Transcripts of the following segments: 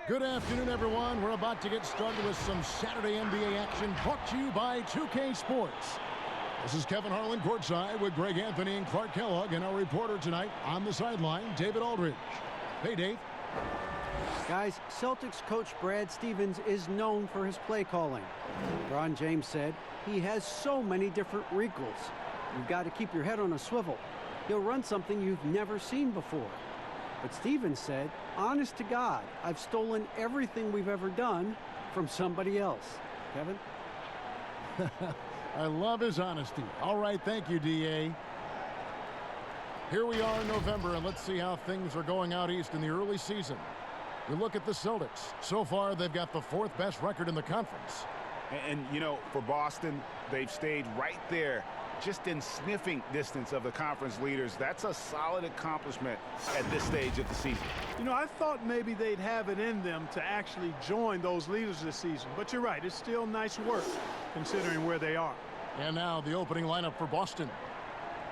Good afternoon, everyone. We're about to get started with some Saturday NBA action brought to you by 2K Sports. This is Kevin Harlan courtside with Greg Anthony and Clark Kellogg, and our reporter tonight on the sideline, David Aldridge. Hey, Dave. Guys, Celtics coach Brad Stevens is known for his play calling. LeBron James said he has so many different wrinkles. You've got to keep your head on a swivel. He'll run something you've never seen before. But Stevens said, honest to God, I've stolen everything we've ever done from somebody else. Kevin? I love his honesty. All right, thank you, D.A. Here we are in November, and let's see how things are going out east in the early season. You look at the Celtics. So far, they've got the fourth best record in the conference. And you know, for Boston, they've stayed right there, just in sniffing distance of the conference leaders. That's a solid accomplishment at this stage of the season. You know, I thought maybe they'd have it in them to actually join those leaders this season. But you're right, it's still nice work considering where they are. And now the opening lineup for Boston.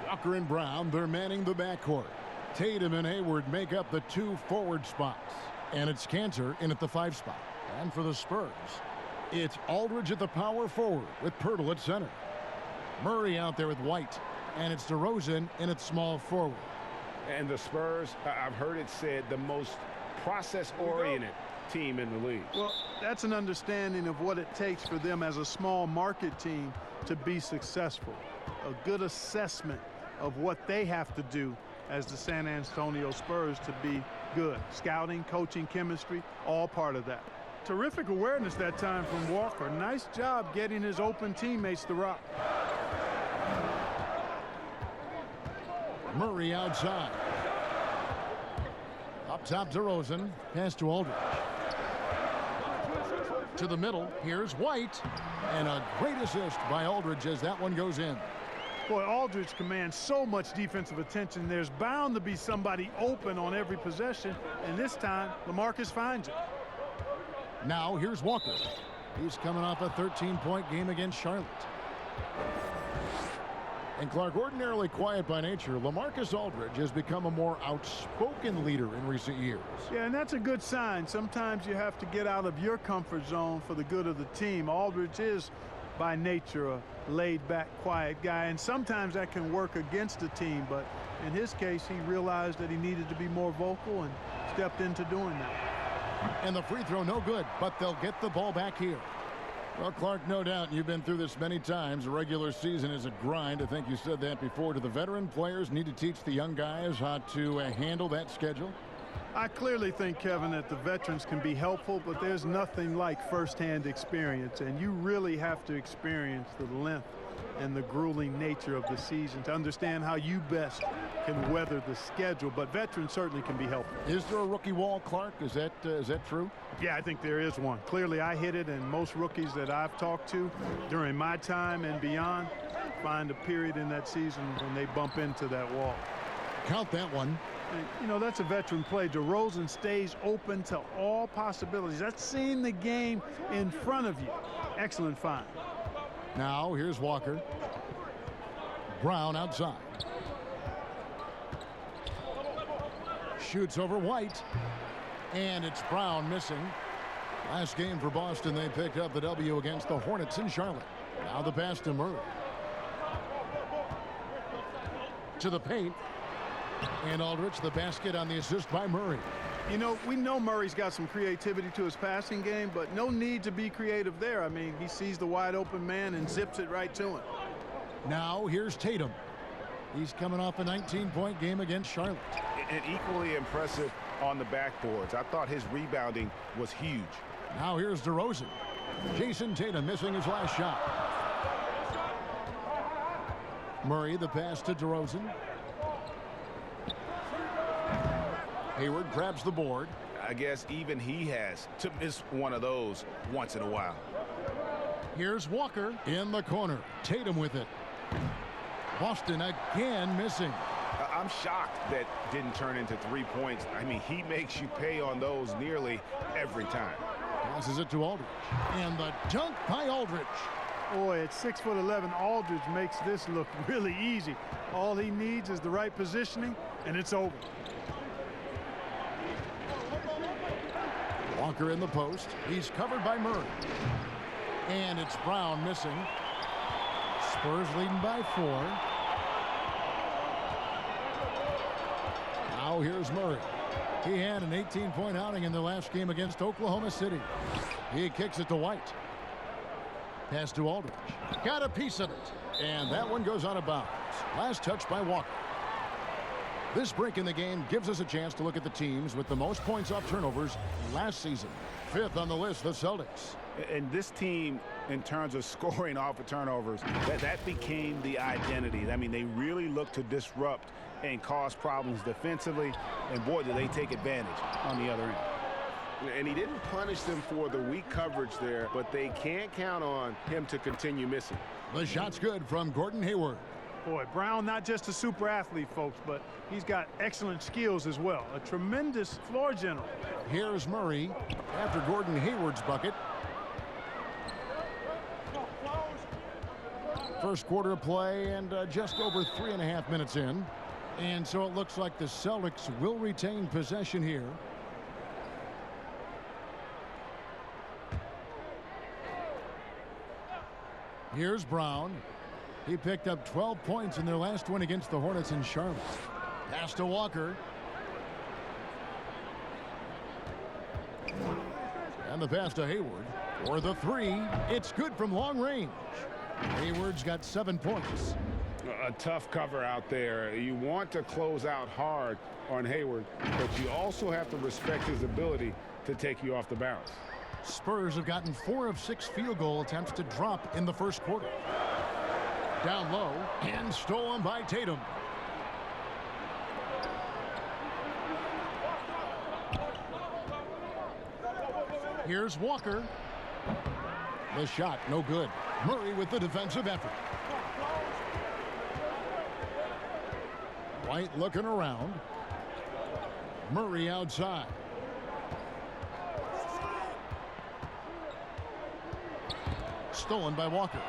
Walker and Brown, they're manning the backcourt. Tatum and Hayward make up the two forward spots. And it's Cantor in at the 5 spot. And for the Spurs, it's Aldridge at the power forward with Pirtle at center. Murray out there with White, and it's DeRozan in at small forward. And the Spurs, I've heard it said, the most process-oriented team in the league. Well, that's an understanding of what it takes for them as a small market team to be successful. A good assessment of what they have to do as the San Antonio Spurs to be good. Scouting, coaching, chemistry, all part of that. Terrific awareness that time from Walker. Nice job getting his open teammates to rock. Murray outside. Up top, DeRozan. Pass to Aldridge. To the middle, here's White. And a great assist by Aldridge as that one goes in. Boy, Aldridge commands so much defensive attention. There's bound to be somebody open on every possession. And this time, LaMarcus finds it. Now, here's Walker. He's coming off a 13-point game against Charlotte. And Clark, ordinarily quiet by nature, LaMarcus Aldridge has become a more outspoken leader in recent years. Yeah, and that's a good sign. Sometimes you have to get out of your comfort zone for the good of the team. Aldridge is, by nature, a laid-back, quiet guy, and sometimes that can work against the team. But in his case, he realized that he needed to be more vocal and stepped into doing that. And the free throw, no good, but they'll get the ball back here. Well, Clark, no doubt you've been through this many times. The regular season is a grind. I think you said that before. Do the veteran players need to teach the young guys how to handle that schedule? I clearly think, Kevin, that the veterans can be helpful, but there's nothing like firsthand experience, and you really have to experience the length and the grueling nature of the season to understand how you best can weather the schedule. But veterans certainly can be helpful. Is there a rookie wall, Clark? Is that true? Yeah, I think there is one. Clearly, I hit it, and most rookies that I've talked to during my time and beyond find a period in that season when they bump into that wall. Count that one. And, you know, that's a veteran play. DeRozan stays open to all possibilities. That's seeing the game in front of you. Excellent find. Now, here's Walker. Brown outside. Shoots over White. And it's Brown missing. Last game for Boston, they picked up the W against the Hornets in Charlotte. Now the pass to Murray. To the paint. And Aldridge, the basket on the assist by Murray. You know, we know Murray's got some creativity to his passing game, but no need to be creative there. I mean, he sees the wide open man and zips it right to him. Now here's Tatum. He's coming off a 19-point game against Charlotte. And equally impressive on the backboards. I thought his rebounding was huge. Now here's DeRozan. Jason Tatum missing his last shot. Murray, the pass to DeRozan. Hayward grabs the board. I guess even he has to miss one of those once in a while. Here's Walker in the corner. Tatum with it. Boston again missing. I'm shocked that didn't turn into 3 points. I mean, he makes you pay on those nearly every time. Passes it to Aldridge. And the dunk by Aldridge. Boy, at 6'11", Aldridge makes this look really easy. All he needs is the right positioning, and it's over. Walker in the post. He's covered by Murray. And it's Brown missing. Spurs leading by 4. Now here's Murray. He had an 18-point outing in the last game against Oklahoma City. He kicks it to White. Pass to Aldridge. Got a piece of it. And that one goes out of bounds. Last touch by Walker. This break in the game gives us a chance to look at the teams with the most points off turnovers last season. 5th on the list, the Celtics. And this team, in terms of scoring off of turnovers, that became the identity. I mean, they really look to disrupt and cause problems defensively. And boy, do they take advantage on the other end. And he didn't punish them for the weak coverage there, but they can't count on him to continue missing. The shot's good from Gordon Hayward. Boy, Brown not just a super athlete, folks, but he's got excellent skills as well. A tremendous floor general. Here's Murray after Gordon Hayward's bucket. First quarter of play and just over 3.5 minutes in. And so it looks like the Celtics will retain possession here. Here's Brown. He picked up 12 points in their last win against the Hornets in Charlotte. Pass to Walker. And the pass to Hayward for the 3. It's good from long range. Hayward's got 7 points. A tough cover out there. You want to close out hard on Hayward, but you also have to respect his ability to take you off the bounce. Spurs have gotten 4 of 6 field goal attempts to drop in the first quarter. Down low and stolen by Tatum. Here's Walker. The shot, no good. Murray with the defensive effort. White looking around. Murray outside. Stolen by Walker.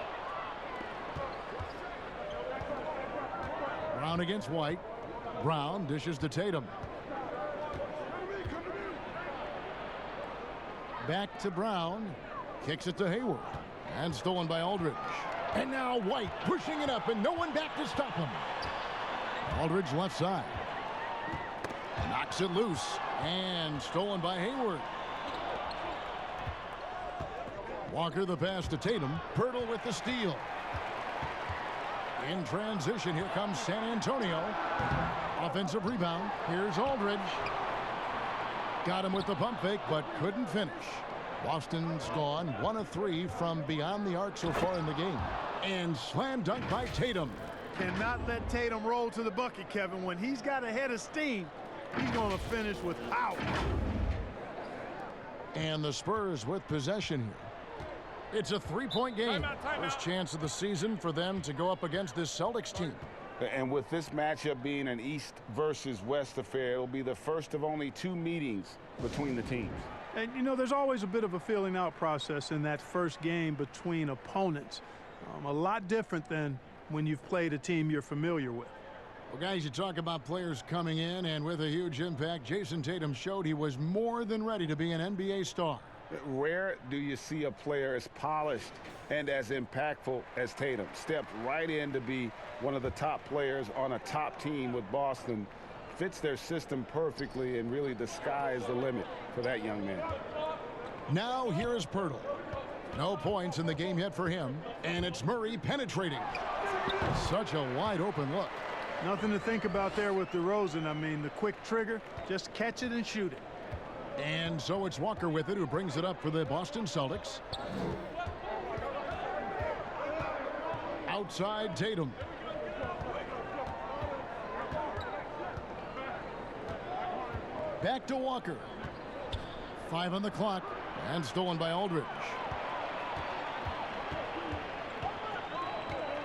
Brown against White. Brown dishes to Tatum. Back to Brown. Kicks it to Hayward. And stolen by Aldridge. And now White pushing it up and no one back to stop him. Aldridge left side. Knocks it loose. And stolen by Hayward. Walker the pass to Tatum. Pirtle with the steal. In transition, here comes San Antonio. Offensive rebound. Here's Aldridge. Got him with the pump fake, but couldn't finish. Boston's gone 1 of 3 from beyond the arc so far in the game. And slam dunk by Tatum. Cannot let Tatum roll to the bucket, Kevin. When he's got a head of steam, he's going to finish with power. And the Spurs with possession here. It's a 3-point game. First chance of the season for them to go up against this Celtics team. And with this matchup being an East versus West affair, it will be the first of only 2 meetings between the teams. And, you know, there's always a bit of a feeling out process in that first game between opponents. A lot different than when you've played a team you're familiar with. Well, guys, you talk about players coming in and with a huge impact. Jason Tatum showed he was more than ready to be an NBA star. Rare do you see a player as polished and as impactful as Tatum. Stepped right in to be one of the top players on a top team with Boston. Fits their system perfectly, and really the sky is the limit for that young man. Now here is Pirtle. No points in the game yet for him, and it's Murray penetrating. Such a wide open look. Nothing to think about there with DeRozan. I mean, the quick trigger, just catch it and shoot it. And so it's Walker with it, who brings it up for the Boston Celtics. Outside Tatum. Back to Walker. 5 on the clock, and stolen by Aldridge.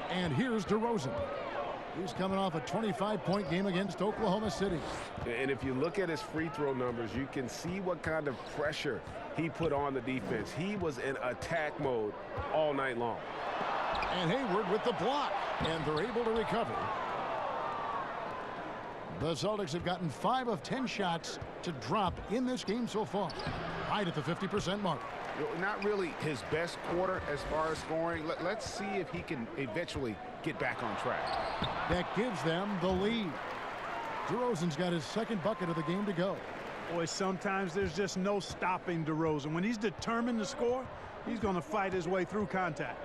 And here's DeRozan. He's coming off a 25-point game against Oklahoma City. And if you look at his free throw numbers, you can see what kind of pressure he put on the defense. He was in attack mode all night long. And Hayward with the block, and they're able to recover. The Celtics have gotten 5 of 10 shots to drop in this game so far, right at the 50% mark. Not really his best quarter as far as scoring. Let's see if he can eventually get back on track. That gives them the lead. DeRozan's got his second bucket of the game to go. Boy, sometimes there's just no stopping DeRozan. When he's determined to score, he's going to fight his way through contact.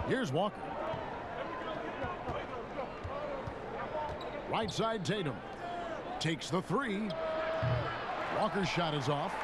Here's Walker. Right side Tatum. Takes the 3. Walker's shot is off.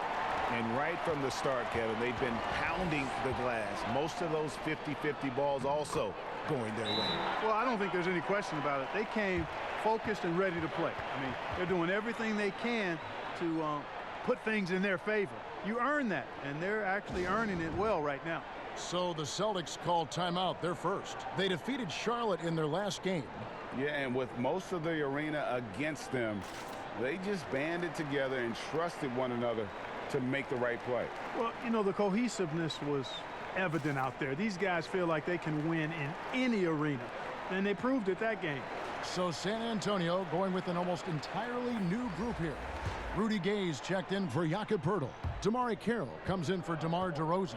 And right from the start, Kevin, they've been pounding the glass. Most of those 50-50 balls also going their way. Well, I don't think there's any question about it. They came focused and ready to play. I mean, they're doing everything they can to put things in their favor. You earn that, and they're actually earning it well right now. So the Celtics called timeout. They're first. They defeated Charlotte in their last game. Yeah, and with most of the arena against them, they just banded together and trusted one another to make the right play. Well, you know, the cohesiveness was evident out there. These guys feel like they can win in any arena, and they proved it that game. So San Antonio going with an almost entirely new group here. Rudy Gay's checked in for Jakob Poeltl. Damari Carroll comes in for DeMar DeRozan.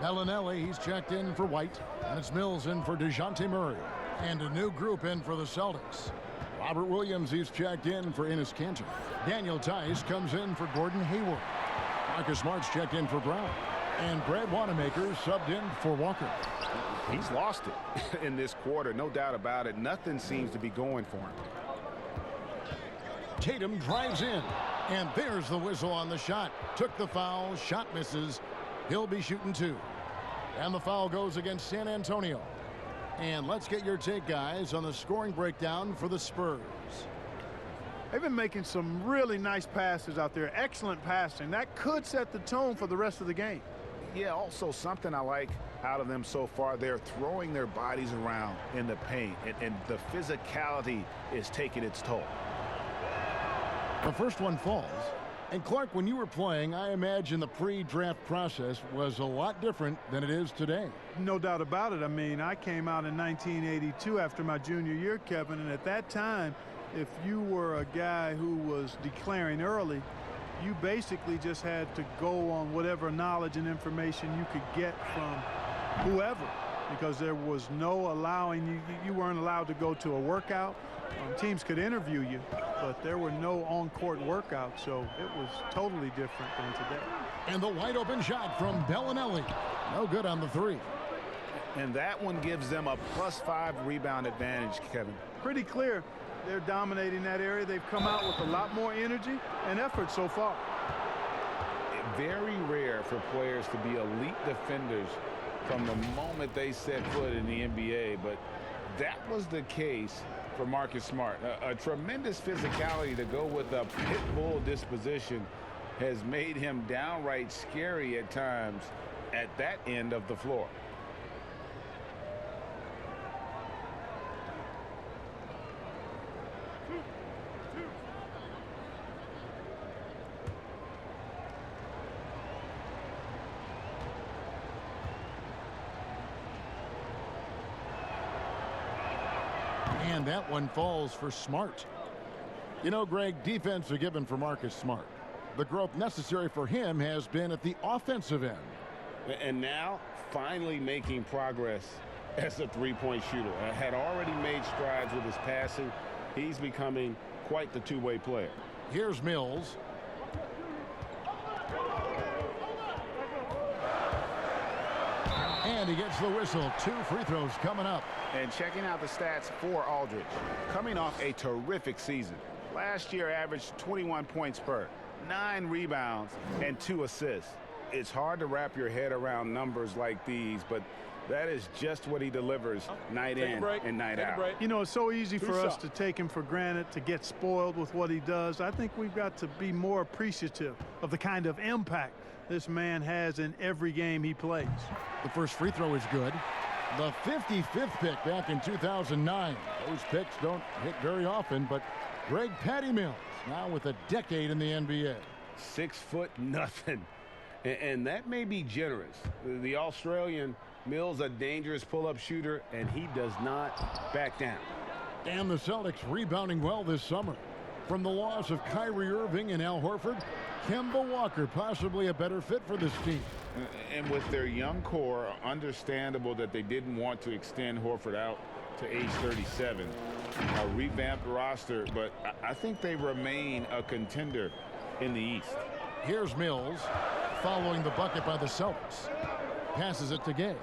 Bellinelli, he's checked in for White, and it's Mills in for DeJounte Murray. And a new group in for the Celtics. Robert Williams, he's checked in for Enes Kanter. Daniel Tice comes in for Gordon Hayward. Marcus Smart's checked in for Brown. And Brad Wanamaker subbed in for Walker. He's lost it in this quarter, no doubt about it. Nothing seems to be going for him. Tatum drives in. And there's the whistle on the shot. Took the foul, shot misses. He'll be shooting 2. And the foul goes against San Antonio. And let's get your take, guys, on the scoring breakdown for the Spurs. They've been making some really nice passes out there. Excellent passing. That could set the tone for the rest of the game. Yeah, also something I like out of them so far, they're throwing their bodies around in the paint, and the physicality is taking its toll. The first one falls. And Clark, when you were playing, I imagine the pre-draft process was a lot different than it is today. No doubt about it. I mean, I came out in 1982 after my junior year, Kevin, and at that time, if you were a guy who was declaring early, you basically just had to go on whatever knowledge and information you could get from whoever, because there was no allowing you weren't allowed to go to a workout. Teams could interview you, but there were no on-court workouts, so it was totally different than today. And the wide open shot from Bellinelli. No good on the 3. And that one gives them a +5 rebound advantage, Kevin. Pretty clear. They're dominating that area. They've come out with a lot more energy and effort so far. Very rare for players to be elite defenders from the moment they set foot in the NBA, but that was the case for Marcus Smart. A tremendous physicality to go with a pit bull disposition has made him downright scary at times at that end of the floor. And that one falls for Smart. You know, Greg, defense are given for Marcus Smart. The growth necessary for him has been at the offensive end. And now, finally making progress as a three-point shooter. Had already made strides with his passing. He's becoming quite the two-way player. Here's Mills. And he gets the whistle. 2 free throws coming up. And checking out the stats for Aldridge. Coming off a terrific season. Last year averaged 21 points per, 9 rebounds, and 2 assists. It's hard to wrap your head around numbers like these, but that is just what he delivers night in and night out. You know, it's so easy for us to take him for granted, to get spoiled with what he does. I think we've got to be more appreciative of the kind of impact this man has in every game he plays. The first free throw is good. The 55th pick back in 2009. Those picks don't hit very often, but Greg Patty Mills now with a decade in the NBA. 6'0", and that may be generous. The Australian Mills, a dangerous pull-up shooter, and he does not back down. And the Celtics rebounding well this summer. From the loss of Kyrie Irving and Al Horford, Kemba Walker possibly a better fit for this team. And with their young core, understandable that they didn't want to extend Horford out to age 37. A revamped roster, but I think they remain a contender in the East. Here's Mills following the bucket by the Celtics. Passes it to Gay.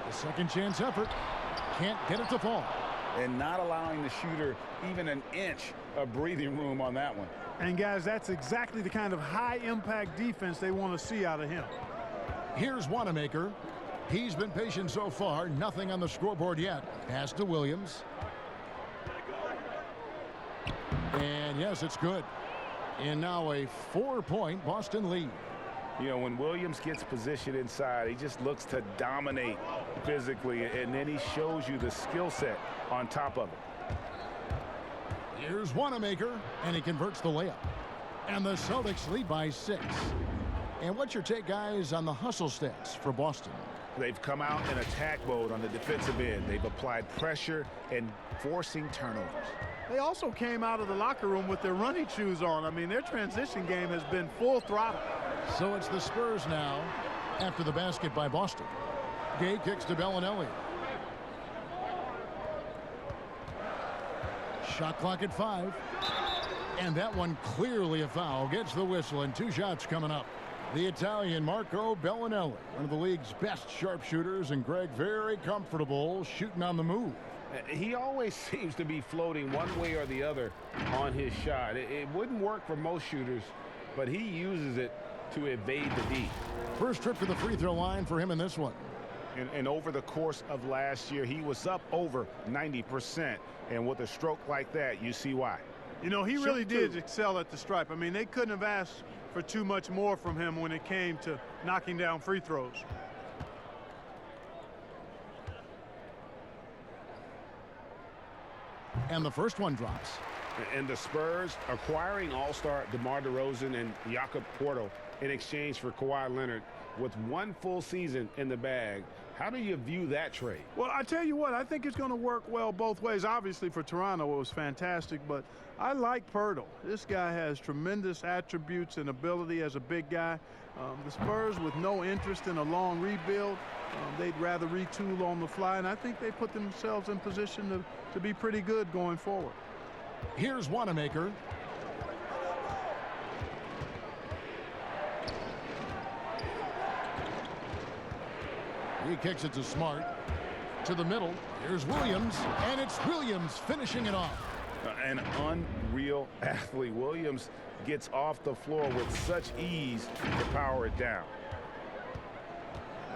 The second chance effort. Can't get it to fall. And not allowing the shooter even an inch of breathing room on that one. And guys, that's exactly the kind of high-impact defense they want to see out of him. Here's Wanamaker. He's been patient so far. Nothing on the scoreboard yet. Pass to Williams. And yes, it's good. And now a 4-point Boston lead. You know, when Williams gets positioned inside, he just looks to dominate physically, and then he shows you the skill set on top of it. Here's Wanamaker, and he converts the layup. And the Celtics lead by 6. And what's your take, guys, on the hustle stats for Boston? They've come out in attack mode on the defensive end. They've applied pressure and forcing turnovers. They also came out of the locker room with their running shoes on. I mean, their transition game has been full throttle. So it's the Spurs now after the basket by Boston. Gay kicks to Bellinelli. Shot clock at 5. And that one clearly a foul. Gets the whistle, and 2 shots coming up. The Italian Marco Bellinelli, one of the league's best sharpshooters, and Greg very comfortable shooting on the move. He always seems to be floating one way or the other on his shot. It wouldn't work for most shooters, but he uses it to evade the D. First trip to the free throw line for him in this one. And over the course of last year, he was up over 90%. And with a stroke like that, you see why. You know, he really did excel at the stripe. I mean, they couldn't have asked for too much more from him when it came to knocking down free throws. And the first one drops. And the Spurs acquiring all-star DeMar DeRozan and Jakob Poeltl in exchange for Kawhi Leonard with 1 full season in the bag. How do you view that trade? Well, I tell you what, I think it's going to work well both ways. Obviously, for Toronto, it was fantastic, but I like Poeltl. This guy has tremendous attributes and ability as a big guy. The Spurs, with no interest in a long rebuild, they'd rather retool on the fly, and I think they put themselves in position to be pretty good going forward. Here's Wanamaker. He kicks it to Smart. To the middle. Here's Williams. And it's Williams finishing it off. An unreal athlete. Williams gets off the floor with such ease to power it down.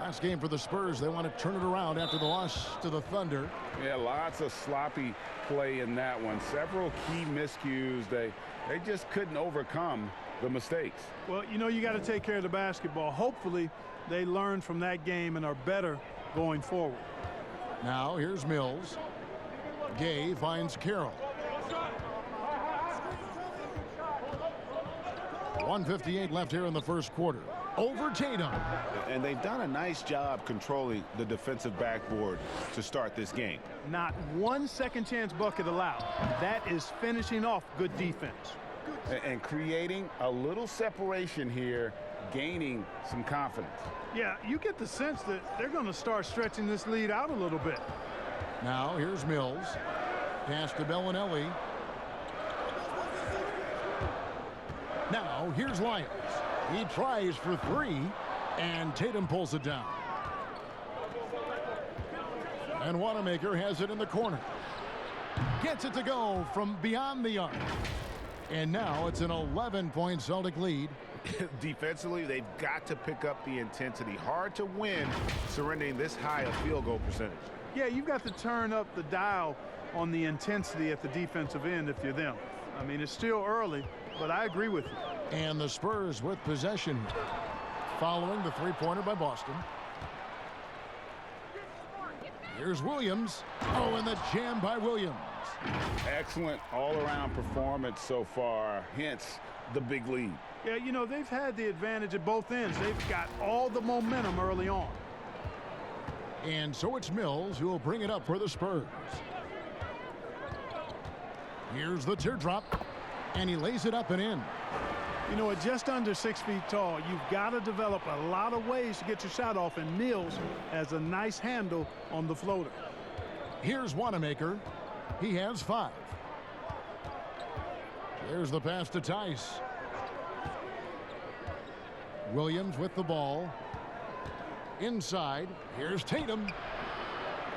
Last game for the Spurs. They want to turn it around after the loss to the Thunder. Yeah, lots of sloppy play in that one. Several key miscues. They just couldn't overcome the mistakes. Well, you know, you got to take care of the basketball. Hopefully, they learn from that game and are better going forward. Now, here's Mills. Gay finds Carroll. 1:58 left here in the first quarter. Over Tatum. And they've done a nice job controlling the defensive backboard to start this game. Not 1 second chance bucket allowed. That is finishing off good defense. And creating a little separation here, gaining some confidence. Yeah, you get the sense that they're going to start stretching this lead out a little bit. Now here's Mills. Pass to Bellinelli. Now here's Lyons. He tries for 3, and Tatum pulls it down. And Wanamaker has it in the corner. Gets it to go from beyond the arc. And now it's an 11-point Celtic lead. Defensively, they've got to pick up the intensity. Hard to win surrendering this high a field goal percentage. Yeah, you've got to turn up the dial on the intensity at the defensive end if you're them. I mean, it's still early, but I agree with you. And the Spurs with possession here. Following the three-pointer by Boston. Here's Williams. Oh, and the jam by Williams. Excellent all-around performance so far, hence the big lead. Yeah, you know, they've had the advantage at both ends. They've got all the momentum early on. And so it's Mills who will bring it up for the Spurs. Here's the teardrop, and he lays it up and in. You know, at just under 6 feet tall, you've got to develop a lot of ways to get your shot off, and Mills has a nice handle on the floater. Here's Wanamaker. He has 5. There's the pass to Tice. Williams with the ball. Inside. Here's Tatum.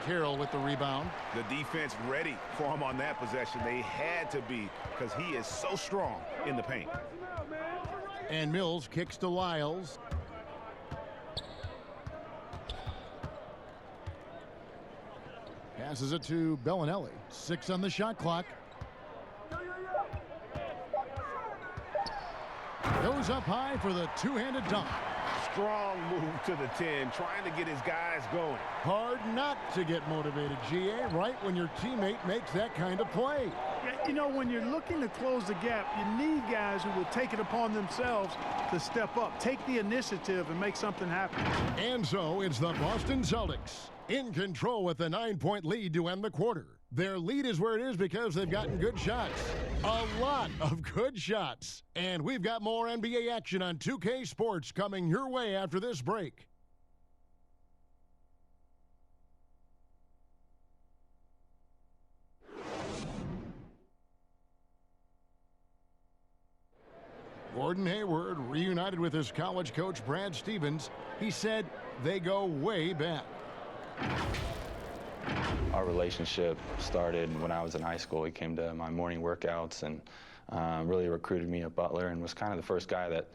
Carroll with the rebound. The defense ready for him on that possession. They had to be, because he is so strong in the paint. And Mills kicks to Lyles. Passes it to Bellinelli. 6 on the shot clock. Goes up high for the two-handed dunk. Strong move to the 10, trying to get his guys going. Hard not to get motivated, GA, right when your teammate makes that kind of play. Yeah, you know, when you're looking to close the gap, you need guys who will take it upon themselves to step up, take the initiative, and make something happen. And so it's the Boston Celtics in control with a 9-point lead to end the quarter. Their lead is where it is because they've gotten good shots. A lot of good shots. And we've got more NBA action on 2K Sports coming your way after this break. Gordon Hayward reunited with his college coach Brad Stevens. He said they go way back. Our relationship started when I was in high school. He came to my morning workouts and really recruited me at Butler and was kind of the first guy that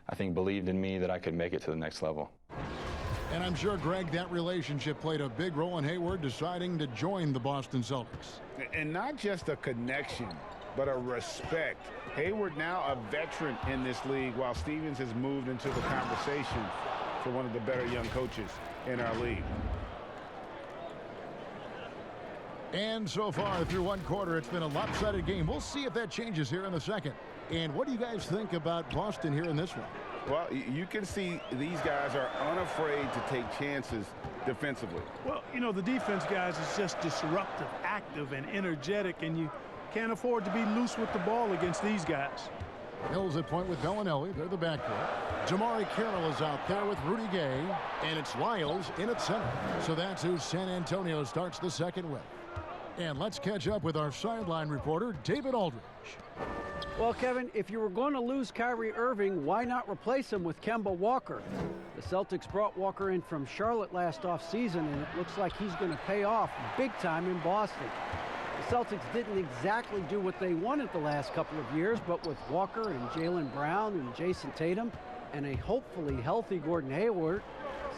I think believed in me that I could make it to the next level. And I'm sure, Greg, that relationship played a big role in Hayward deciding to join the Boston Celtics. And not just a connection, but a respect. Hayward now a veteran in this league, while Stevens has moved into the conversation for one of the better young coaches in our league. And so far through one quarter, it's been a lopsided game. We'll see if that changes here in the second. And what do you guys think about Boston here in this one? Well, you can see these guys are unafraid to take chances defensively. Well, you know, the defense, guys, is just disruptive, active, and energetic, and you can't afford to be loose with the ball against these guys. Mills at point with Bellinelli. They're the backcourt. Jamari Carroll is out there with Rudy Gay. And it's Lyles in at center. So that's who San Antonio starts the second with. And let's catch up with our sideline reporter, David Aldridge. Well, Kevin, if you were going to lose Kyrie Irving, why not replace him with Kemba Walker? The Celtics brought Walker in from Charlotte last offseason, and it looks like he's going to pay off big time in Boston. The Celtics didn't exactly do what they wanted the last couple of years, but with Walker and Jaylen Brown and Jason Tatum and a hopefully healthy Gordon Hayward,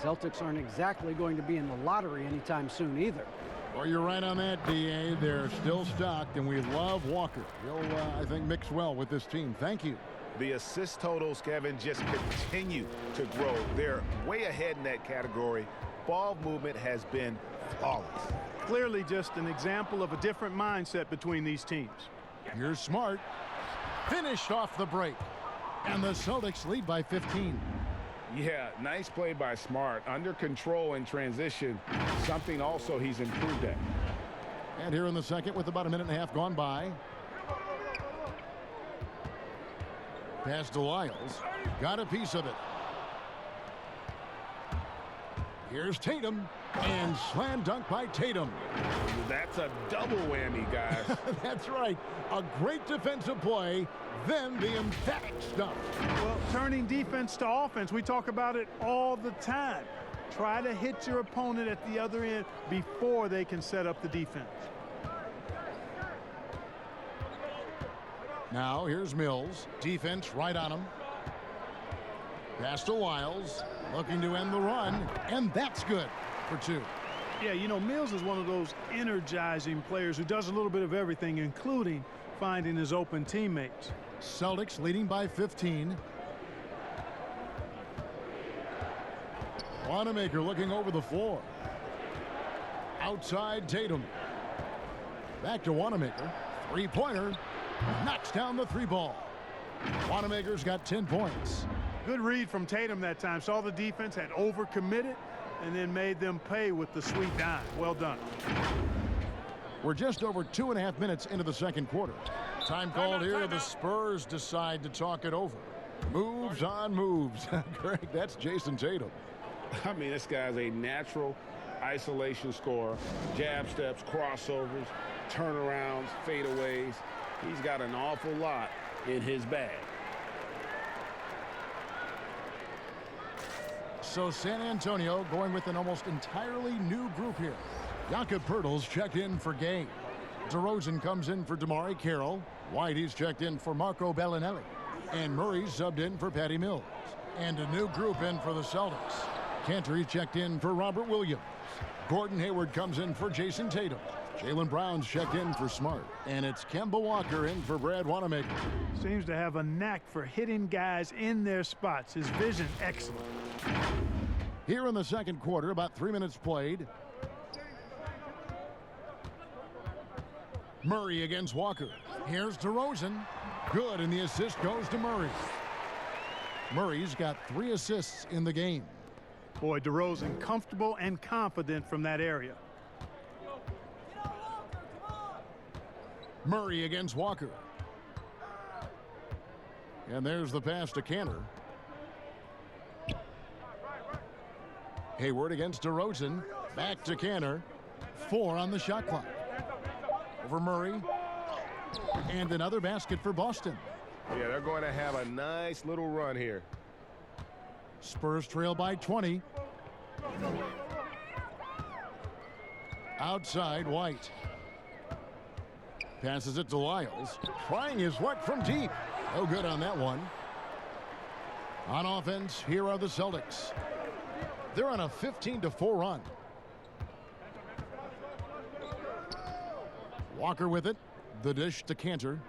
Celtics aren't exactly going to be in the lottery anytime soon either. Well, you're right on that, D.A. They're still stocked, and we love Walker. He'll, I think, mix well with this team. Thank you. The assist totals, Kevin, just continue to grow. They're way ahead in that category. Ball movement has been flawless. Clearly just an example of a different mindset between these teams. Here's Smart. Finished off the break. And the Celtics lead by 15. Yeah, nice play by Smart. Under control in transition, something also he's improved at. And here in the second with about a minute and a half gone by. Pass to Lyles. Got a piece of it. Here's Tatum. And slam dunk by Tatum. That's a double whammy, guys. That's right. A great defensive play, then the emphatic stuff. Well, turning defense to offense, we talk about it all the time. Try to hit your opponent at the other end before they can set up the defense. Now here's Mills. Defense right on him. Pass to Wiles. Looking to end the run. And that's good for 2. Yeah, you know, Mills is one of those energizing players who does a little bit of everything, including finding his open teammates. Celtics leading by 15. Wanamaker looking over the floor. Outside Tatum. Back to Wanamaker. Three-pointer. Knocks down the 3-ball. Wanamaker's got 10 points. Good read from Tatum that time. Saw the defense had overcommitted and then made them pay with the sweet dime. Well done. We're just over 2.5 minutes into the second quarter. Time called here. The Spurs decide to talk it over. Moves on moves. Greg, that's Jason Tatum. I mean, this guy's a natural isolation scorer. Jab steps, crossovers, turnarounds, fadeaways. He's got an awful lot in his bag. So San Antonio going with an almost entirely new group here. Jakob Poeltl's checked in for Gay. DeRozan comes in for DeMar Carroll. Whitey's checked in for Marco Bellinelli. And Murray's subbed in for Patty Mills. And a new group in for the Celtics. Cantor's checked in for Robert Williams. Gordon Hayward comes in for Jason Tatum. Jaylen Brown's checked in for Smart. And it's Kemba Walker in for Brad Wanamaker. Seems to have a knack for hitting guys in their spots. His vision excellent. Here in the second quarter, about 3 minutes played. Murray against Walker. Here's DeRozan. Good, and the assist goes to Murray. Murray's got 3 assists in the game. Boy, DeRozan comfortable and confident from that area. Murray against Walker. And there's the pass to Cantor. Hayward against DeRozan. Back to Cantor. 4 on the shot clock. Over Murray. And another basket for Boston. Yeah, they're going to have a nice little run here. Spurs trail by 20. Outside, White. Passes it to Lyles. Trying his luck from deep. No good on that one. On offense, here are the Celtics. They're on a 15-4 run. Walker with it. The dish to Cantor.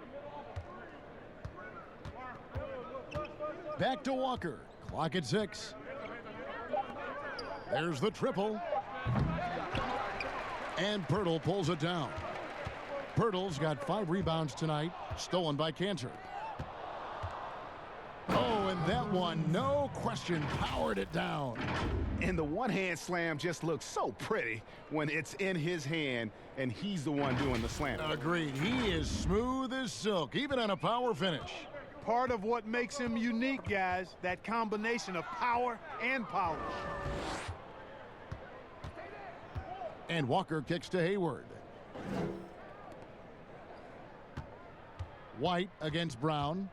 Back to Walker. Clock at 6. There's the triple. And Poeltl pulls it down. Poeltl's got 5 rebounds tonight. Stolen by Cantor. Oh, and that one, no question, powered it down. And the one-hand slam just looks so pretty when it's in his hand and he's the one doing the slam. Agreed. He is smooth as silk, even on a power finish. Part of what makes him unique, guys, that combination of power and polish. And Walker kicks to Hayward. White against Brown.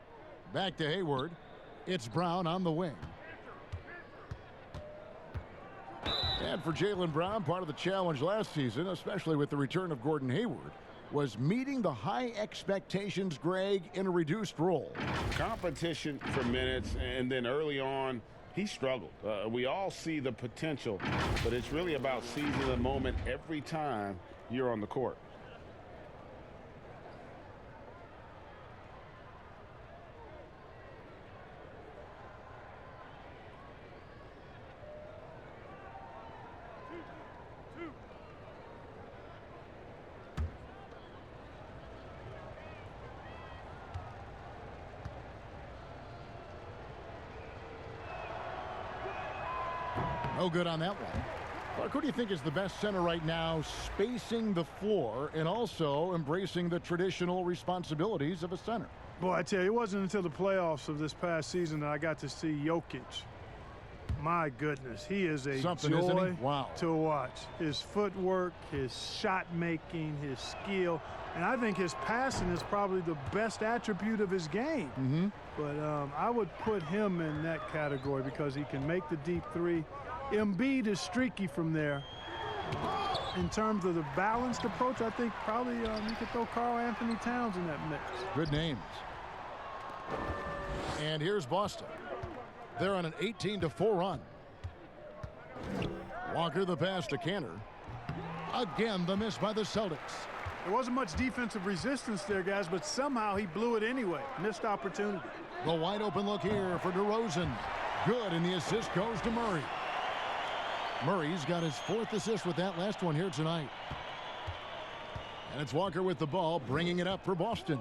Back to Hayward. It's Brown on the wing. And for Jaylen Brown, part of the challenge last season, especially with the return of Gordon Hayward, was meeting the high expectations, Greg, in a reduced role. Competition for minutes, and then early on, he struggled. We all see the potential, but it's really about seizing the moment every time you're on the court. No good on that one. Clark, who do you think is the best center right now, spacing the floor and also embracing the traditional responsibilities of a center? Boy, I tell you, it wasn't until the playoffs of this past season that I got to see Jokic. My goodness, he is a Something, joy isn't he? Wow. to watch. His footwork, his shot making, his skill, and I think his passing is probably the best attribute of his game. But I would put him in that category because he can make the deep three. Embiid is streaky from there. In terms of the balanced approach, I think probably you could throw Karl Anthony Towns in that mix. Good names. And here's Boston. They're on an 18-4 run. Walker the pass to Cantor. Again, the miss by the Celtics. There wasn't much defensive resistance there, guys, but somehow he blew it anyway. Missed opportunity. The wide open look here for DeRozan. Good, and the assist goes to Murray. Murray's got his 4th assist with that last one here tonight. And it's Walker with the ball, bringing it up for Boston.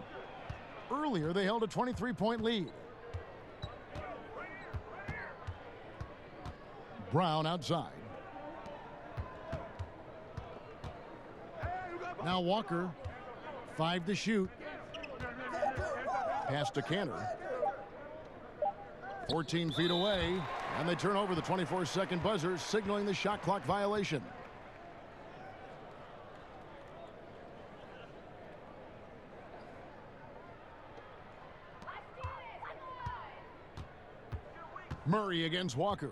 Earlier, they held a 23-point lead. Brown outside. Now Walker, 5 to shoot. Pass to Cantor. 14 feet away, and they turn over the 24-second buzzer, signaling the shot clock violation. Murray against Walker.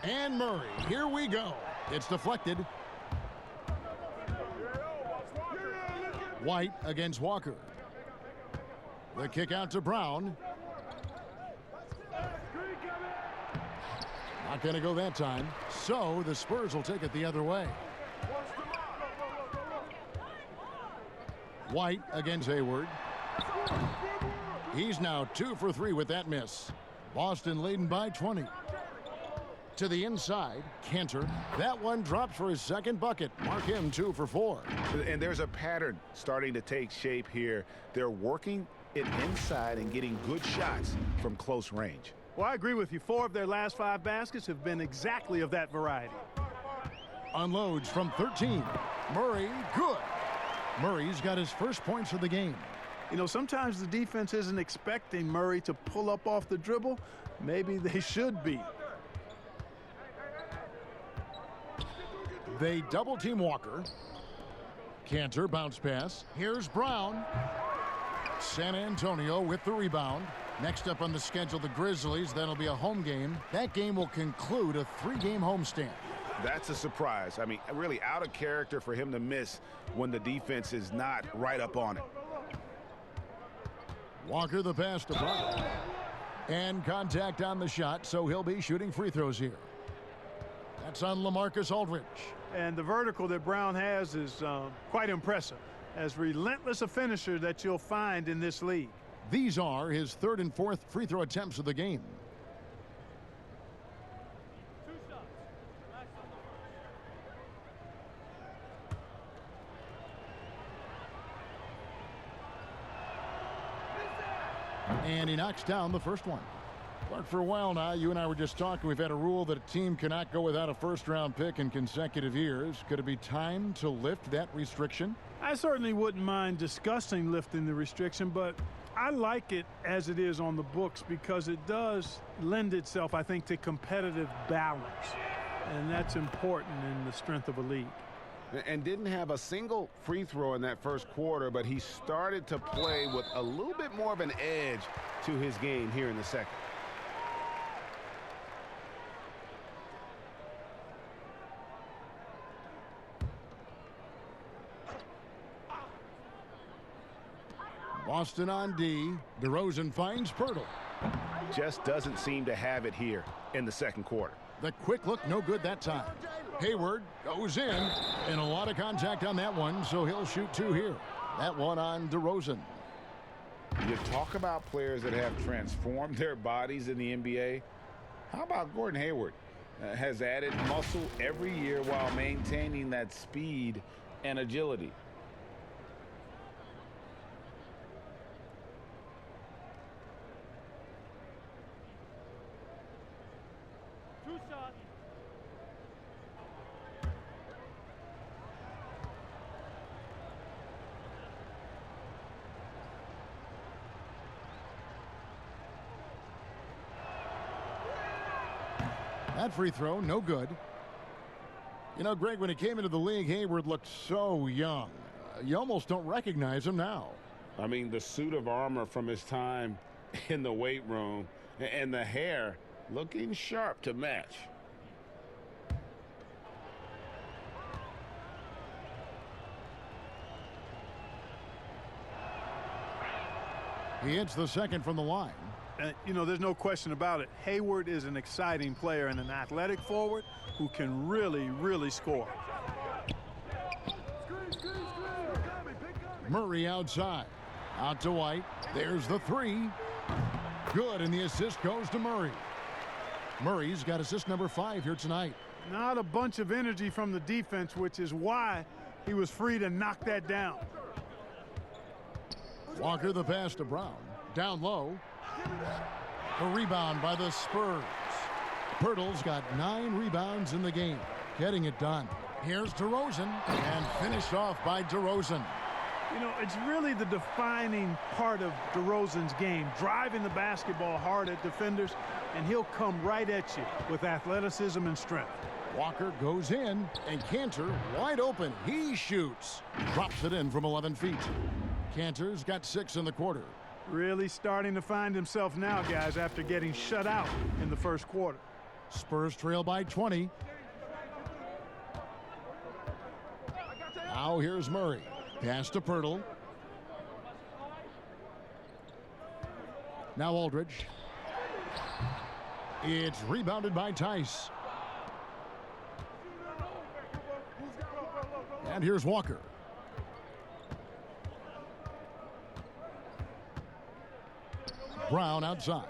And Murray, here we go. It's deflected. White against Walker. The kick out to Brown. Not going to go that time. So the Spurs will take it the other way. White against Hayward. He's now 2 for 3 with that miss. Boston leading by 20. To the inside, Cantor. That one drops for his 2nd bucket. Mark him 2 for 4. And there's a pattern starting to take shape here. They're working it inside and getting good shots from close range. Well, I agree with you. 4 of their last 5 baskets have been exactly of that variety. Unloads from 13. Murray, good. Murray's got his first points of the game. You know, sometimes the defense isn't expecting Murray to pull up off the dribble. Maybe they should be. They double team Walker. Cantor bounce pass. Here's Brown. San Antonio with the rebound. Next up on the schedule, the Grizzlies. That'll be a home game. That game will conclude a 3-game homestand. That's a surprise. I mean, really out of character for him to miss when the defense is not right up on it. Walker the pass to Brown. And contact on the shot, so he'll be shooting free throws here. That's on LaMarcus Aldridge. And the vertical that Brown has is quite impressive. As relentless a finisher that you'll find in this league. These are his 3rd and 4th free throw attempts of the game. And he knocks down the first one. But for a while now, you and I were just talking, we've had a rule that a team cannot go without a first-round pick in consecutive years. Could it be time to lift that restriction? I certainly wouldn't mind discussing lifting the restriction, but I like it as it is on the books because it does lend itself, I think, to competitive balance. And that's important in the strength of a league. And didn't have a single free throw in that first quarter, but he started to play with a little bit more of an edge to his game here in the second. Boston on D. DeRozan finds Pirtle. Just doesn't seem to have it here in the second quarter. The quick look, no good that time. Hayward goes in, and a lot of contact on that one, so he'll shoot 2 here. That one on DeRozan. You talk about players that have transformed their bodies in the NBA. How about Gordon Hayward? Has added muscle every year while maintaining that speed and agility. That free throw, no good. You know, Greg, when he came into the league, Hayward looked so young. You almost don't recognize him now. I mean, the suit of armor from his time in the weight room and the hair looking sharp to match. He hits the second from the line. You know, there's no question about it. Hayward is an exciting player and an athletic forward who can really score. Murray outside. Out to White. There's the three. Good, and the assist goes to Murray. Murray's got assist number 5 here tonight. Not a bunch of energy from the defense, which is why he was free to knock that down. Walker the pass to Brown. Down low. A rebound by the Spurs. Pirtle's got 9 rebounds in the game. Getting it done. Here's DeRozan, and finished off by DeRozan. You know, it's really the defining part of DeRozan's game, driving the basketball hard at defenders, and he'll come right at you with athleticism and strength. Walker goes in, and Cantor wide open. He shoots. Drops it in from 11 feet. Cantor's got 6 in the quarter. Really starting to find himself now, guys, after getting shut out in the first quarter. Spurs trail by 20. Now here's Murray. Pass to Pirtle. Now Aldridge. It's rebounded by Tice. And here's Walker. Brown outside.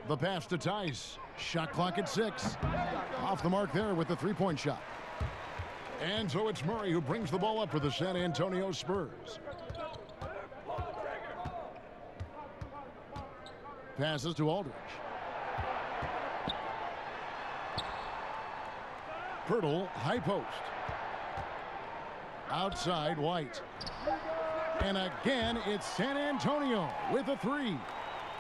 The pass to Tice. Shot clock at 6. Off the mark there with the three-point shot. And so it's Murray who brings the ball up for the San Antonio Spurs. Passes to Aldridge. Pirtle, high post. Outside, White. And again, it's San Antonio with a 3.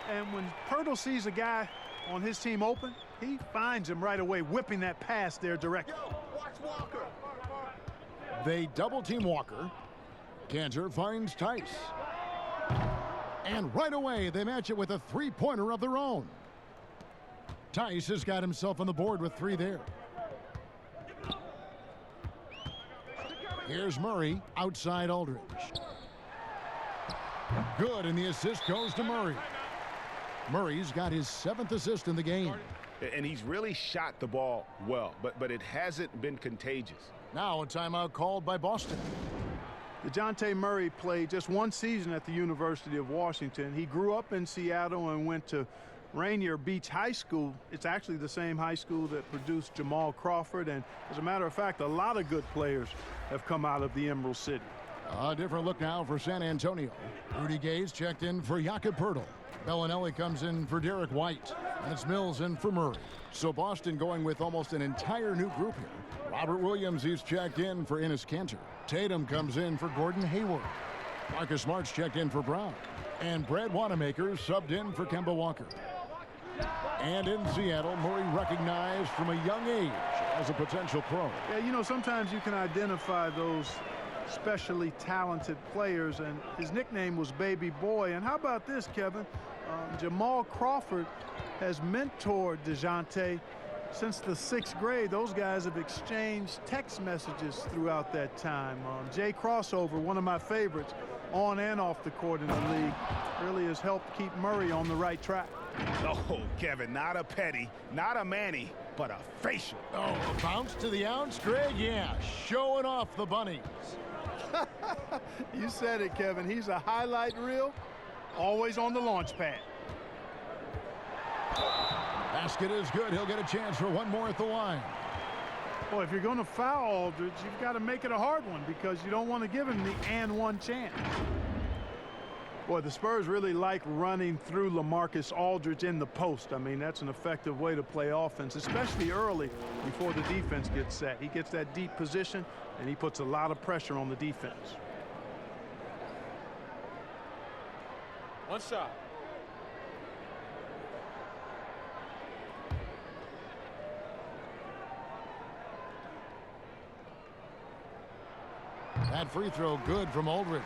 And when Pirtle sees a guy on his team open, he finds him right away, whipping that pass there directly. They double-team Walker. Cantor finds Tice. And right away, they match it with a three-pointer of their own. Tice has got himself on the board with 3 there. Here's Murray, outside Aldridge. Good, and the assist goes to Murray. Murray's got his 7th assist in the game. And he's really shot the ball well, but it hasn't been contagious. Now a timeout called by Boston. DeJounte Murray played just 1 season at the University of Washington. He grew up in Seattle and went to Rainier Beach High School. It's actually the same high school that produced Jamal Crawford. And as a matter of fact, a lot of good players have come out of the Emerald City. A different look now for San Antonio. Rudy Gay's checked in for Jakob Pirtle. Bellinelli comes in for Derek White. And it's Mills in for Murray. So Boston going with almost an entire new group here. Robert Williams is checked in for Enes Kanter. Tatum comes in for Gordon Hayward. Marcus Smart's checked in for Brown. And Brad Wanamaker subbed in for Kemba Walker. And in Seattle, Murray recognized from a young age as a potential pro. Yeah, you know, sometimes you can identify those specially talented players, and his nickname was Baby Boy. And how about this, Kevin? Jamal Crawford has mentored DeJounte since the 6th grade. Those guys have exchanged text messages throughout that time. Jay Crossover, one of my favorites, on and off the court in the league, really has helped keep Murray on the right track. Oh, Kevin, not a petty, not a Manny, but a facial. Oh, a bounce to the ounce, Greg? Yeah, showing off the bunnies. You said it, Kevin. He's a highlight reel, always on the launch pad. Basket is good. He'll get a chance for one more at the line. Well, if you're going to foul Aldridge, you've got to make it a hard one because you don't want to give him the and one chance. Boy, the Spurs really like running through LaMarcus Aldridge in the post. I mean, that's an effective way to play offense, especially early before the defense gets set. He gets that deep position, and he puts a lot of pressure on the defense. One shot. That free throw good from Aldridge.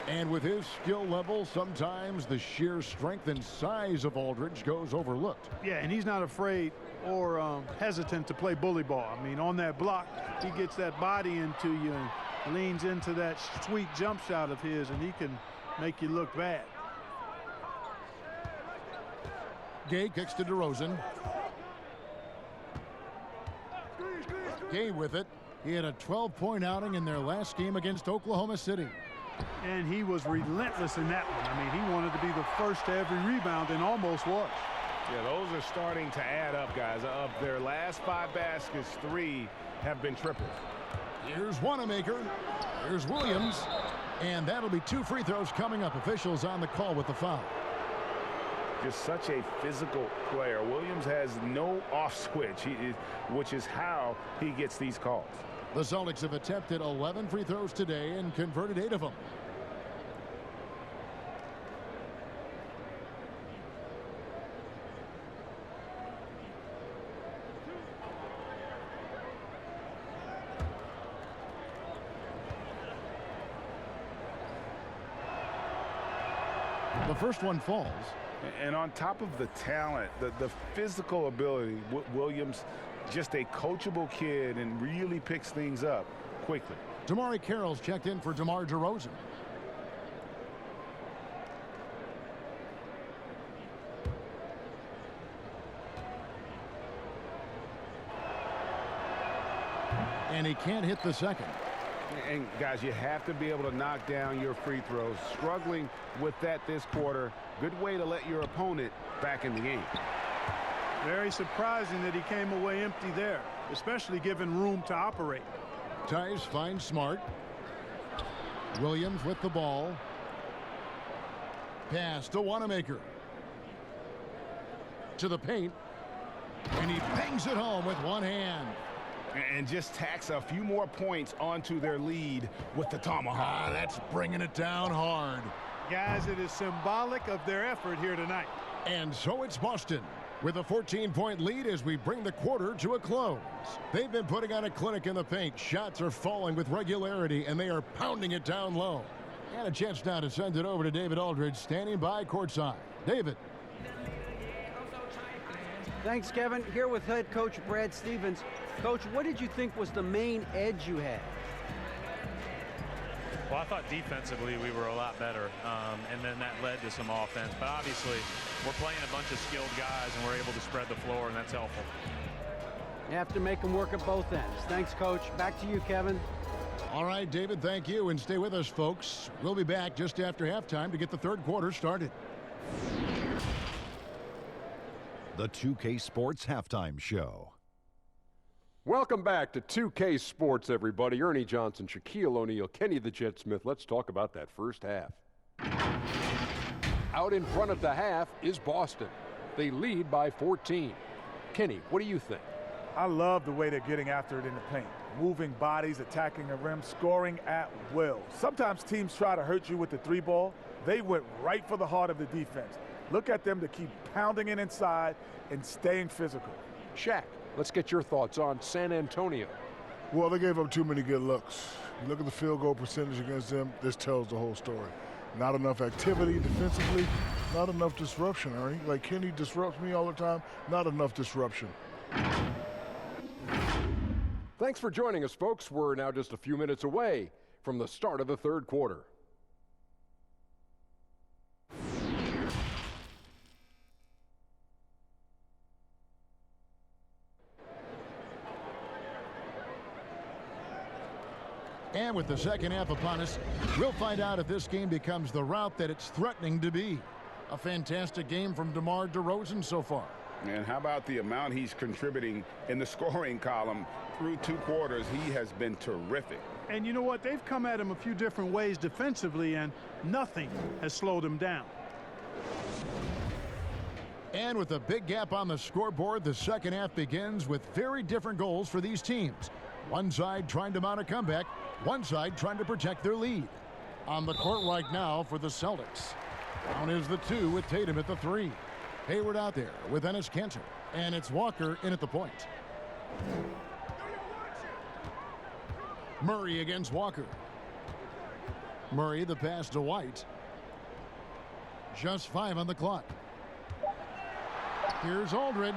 And with his skill level, sometimes the sheer strength and size of Aldridge goes overlooked. Yeah, and he's not afraid or hesitant to play bully ball. I mean, on that block, he gets that body into you, and leans into that sweet jump shot of his, and he can make you look bad. Gay kicks to DeRozan. Gay with it. He had a 12-point outing in their last game against Oklahoma City. And he was relentless in that one. I mean, he wanted to be the first to every rebound and almost was. Yeah, those are starting to add up, guys. Of their last 5 baskets, 3 have been triples. Here's Wanamaker. Here's Williams. And that'll be 2 free throws coming up. Officials on the call with the foul. Just such a physical player. Williams has no off switch, which is how he gets these calls. The Celtics have attempted 11 free throws today and converted 8 of them. The first one falls. And on top of the talent, the physical ability, Williams, just a coachable kid and really picks things up quickly. Damari Carroll's checked in for DeMar DeRozan. And he can't hit the second. And guys, you have to be able to knock down your free throws. Struggling with that this quarter. Good way to let your opponent back in the game. Very surprising that he came away empty there, especially given room to operate. Tice finds Smart. Williams with the ball. Pass to Wanamaker. To the paint. And he bangs it home with one hand. And just tacks a few more points onto their lead with the tomahawk. That's bringing it down hard. Guys, it is symbolic of their effort here tonight. And so it's Boston with a 14-point lead as we bring the quarter to a close. They've been putting on a clinic in the paint. Shots are falling with regularity, and they are pounding it down low. And a chance now to send it over to David Aldridge, standing by courtside. David. Thanks, Kevin. Here with head coach Brad Stevens. Coach, what did you think was the main edge you had? Well, I thought defensively we were a lot better, and then that led to some offense. But obviously, we're playing a bunch of skilled guys, and we're able to spread the floor, and that's helpful. You have to make them work at both ends. Thanks, Coach. Back to you, Kevin. All right, David, thank you. And stay with us, folks. We'll be back just after halftime to get the third quarter started. The 2K Sports Halftime Show. Welcome back to 2K Sports, everybody. Ernie Johnson, Shaquille O'Neal, Kenny the Jet Smith. Let's talk about that first half. Out in front of the half is Boston. They lead by 14. Kenny, what do you think? I love the way they're getting after it in the paint. Moving bodies, attacking the rim, scoring at will. Sometimes teams try to hurt you with the 3-ball. They went right for the heart of the defense. Look at them to keep pounding it inside and staying physical. Shaq, let's get your thoughts on San Antonio. Well, they gave up too many good looks. You look at the field goal percentage against them, this tells the whole story. Not enough activity defensively, not enough disruption, Ernie. Like Kenny disrupts me all the time, not enough disruption. Thanks for joining us, folks. We're now just a few minutes away from the start of the third quarter. And with the second half upon us, we'll find out if this game becomes the route that it's threatening to be. A fantastic game from DeMar DeRozan so far. And how about the amount he's contributing in the scoring column through 2 quarters? He has been terrific. And you know what? They've come at him a few different ways defensively, and nothing has slowed him down. And with a big gap on the scoreboard, the second half begins with very different goals for these teams. One side trying to mount a comeback, one side trying to protect their lead. On the court right now for the Celtics. Down is the 2 with Tatum at the 3. Hayward out there with AT&TCenter. And it's Walker in at the point. Murray against Walker. Murray the pass to White. Just 5 on the clock. Here's Aldridge.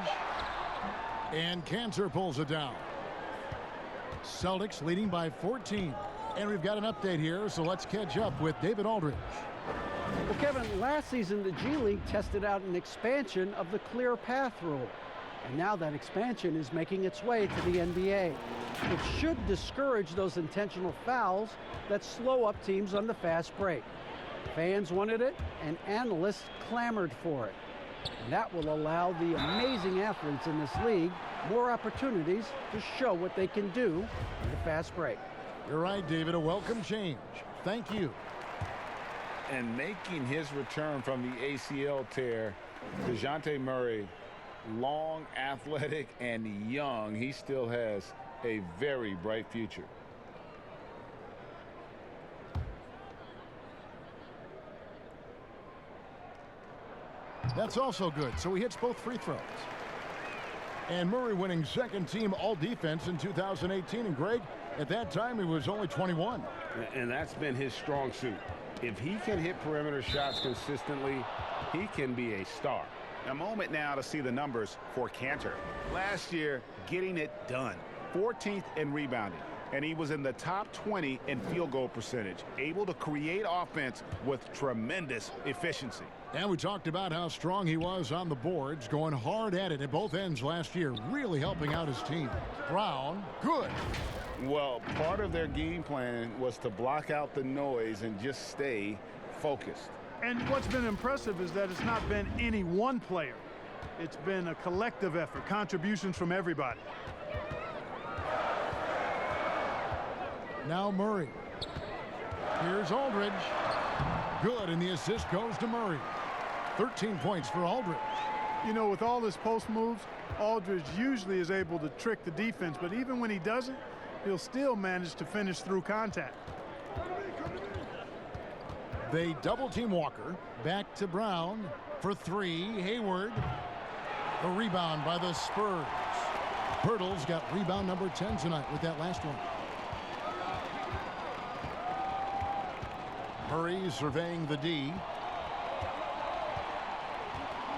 And Cancer pulls it down. Celtics leading by 14. And we've got an update here, so let's catch up with David Aldridge. Well, Kevin, last season the G League tested out an expansion of the clear path rule. And now that expansion is making its way to the NBA. It should discourage those intentional fouls that slow up teams on the fast break. Fans wanted it, and analysts clamored for it. And that will allow the amazing athletes in this league more opportunities to show what they can do on the fast break. You're right, David. A welcome change. Thank you. And making his return from the ACL tear, DeJounte Murray, long, athletic, and young, he still has a very bright future. That's also good, so he hits both free throws. And Murray winning second team all defense in 2018. And Greg, at that time he was only 21. And that's been his strong suit. If he can hit perimeter shots consistently, he can be a star. A moment now to see the numbers for Cantor. Last year, getting it done. 14th in rebounding. And he was in the top 20 in field goal percentage. Able to create offense with tremendous efficiency. And we talked about how strong he was on the boards, going hard at it at both ends last year, really helping out his team. Brown, good. Well, part of their game plan was to block out the noise and just stay focused. And what's been impressive is that it's not been any one player. It's been a collective effort, contributions from everybody. Now Murray. Here's Aldridge. Good, and the assist goes to Murray. 13 points for Aldridge. You know, with all his post moves, Aldridge usually is able to trick the defense, but even when he doesn't, he'll still manage to finish through contact. They double team Walker. Back to Brown for three. Hayward. A rebound by the Spurs. Pirtle's got rebound number 10 tonight with that last one. Murray surveying the D.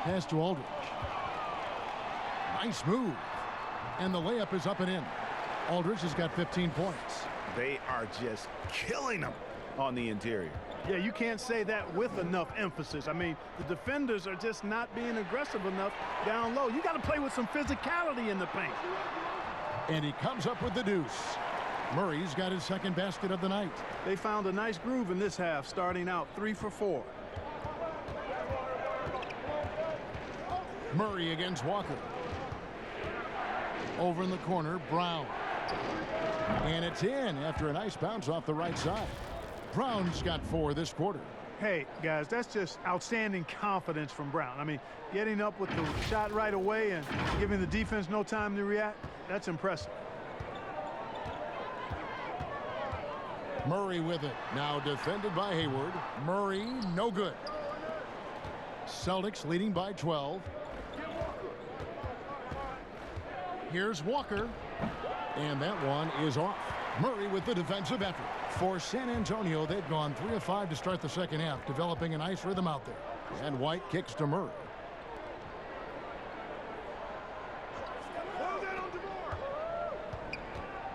Pass to Aldridge. Nice move. And the layup is up and in. Aldridge has got 15 points. They are just killing them on the interior. Yeah, you can't say that with enough emphasis. I mean, the defenders are just not being aggressive enough down low. You got to play with some physicality in the paint. And he comes up with the deuce. Murray's got his second basket of the night. They found a nice groove in this half, starting out 3 for 4. Murray against Walker. Over in the corner, Brown. And it's in after a nice bounce off the right side. Brown's got 4 this quarter. Hey, guys, that's just outstanding confidence from Brown. I mean, getting up with the shot right away and giving the defense no time to react, that's impressive. Murray with it. Now defended by Hayward. Murray, no good. Celtics leading by 12. Here's Walker. And that one is off. Murray with the defensive effort. For San Antonio, they've gone 3 of 5 to start the second half, developing a nice rhythm out there. And White kicks to Murray.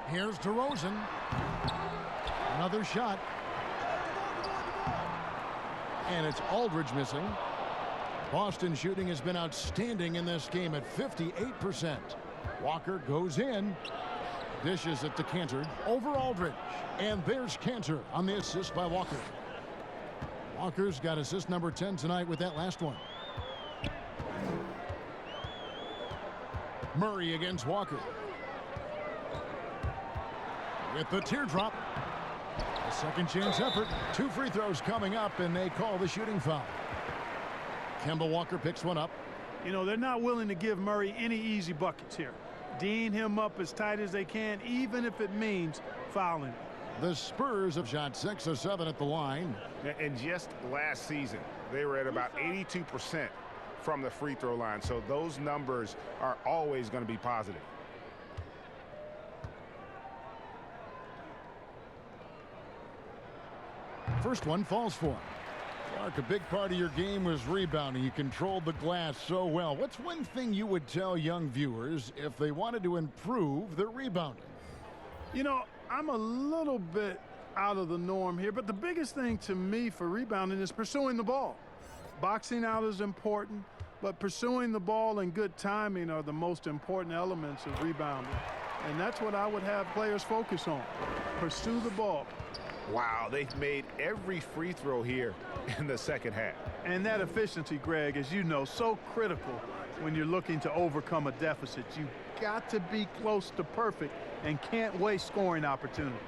Here's DeRozan. Another shot. And it's Aldridge missing. Boston shooting has been outstanding in this game at 58%. Walker goes in. Dishes it to Cantor over Aldridge. And there's Cantor on the assist by Walker. Walker's got assist number 10 tonight with that last one. Murray against Walker. With the teardrop. A second chance effort. 2 free throws coming up, and they call the shooting foul. Kemba Walker picks one up. You know, they're not willing to give Murray any easy buckets here. D'ing him up as tight as they can, even if it means fouling. The Spurs have shot 6 of 7 at the line. And just last season, they were at about 82% from the free throw line. So those numbers are always going to be positive. First one falls for him. Clark, a big part of your game was rebounding. You controlled the glass so well. What's one thing you would tell young viewers if they wanted to improve their rebounding? You know, I'm a little bit out of the norm here. But the biggest thing to me for rebounding is pursuing the ball. Boxing out is important, but pursuing the ball and good timing are the most important elements of rebounding. And that's what I would have players focus on. Pursue the ball. Wow, they've made every free throw here in the second half. And that efficiency, Greg, as you know, so critical when you're looking to overcome a deficit. You've got to be close to perfect and can't waste scoring opportunities.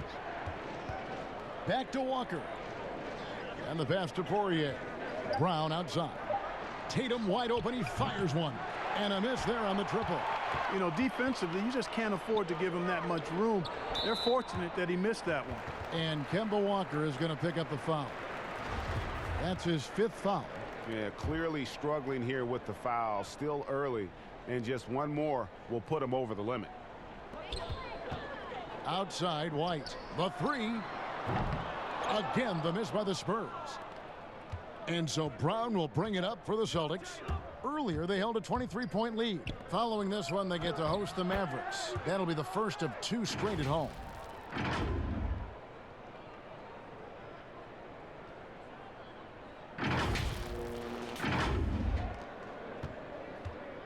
Back to Walker. And the pass to Poirier. Brown outside. Tatum wide open. He fires one. And a miss there on the triple. You know, defensively, you just can't afford to give him that much room. They're fortunate that he missed that one. And Kemba Walker is going to pick up the foul. That's his 5th foul. Yeah, clearly struggling here with the foul. Still early. And just one more will put him over the limit. Outside, White. The 3. Again, the miss by the Spurs. And so Brown will bring it up for the Celtics. Earlier, they held a 23-point lead. Following this one, they get to host the Mavericks. That'll be the first of 2 straight at home.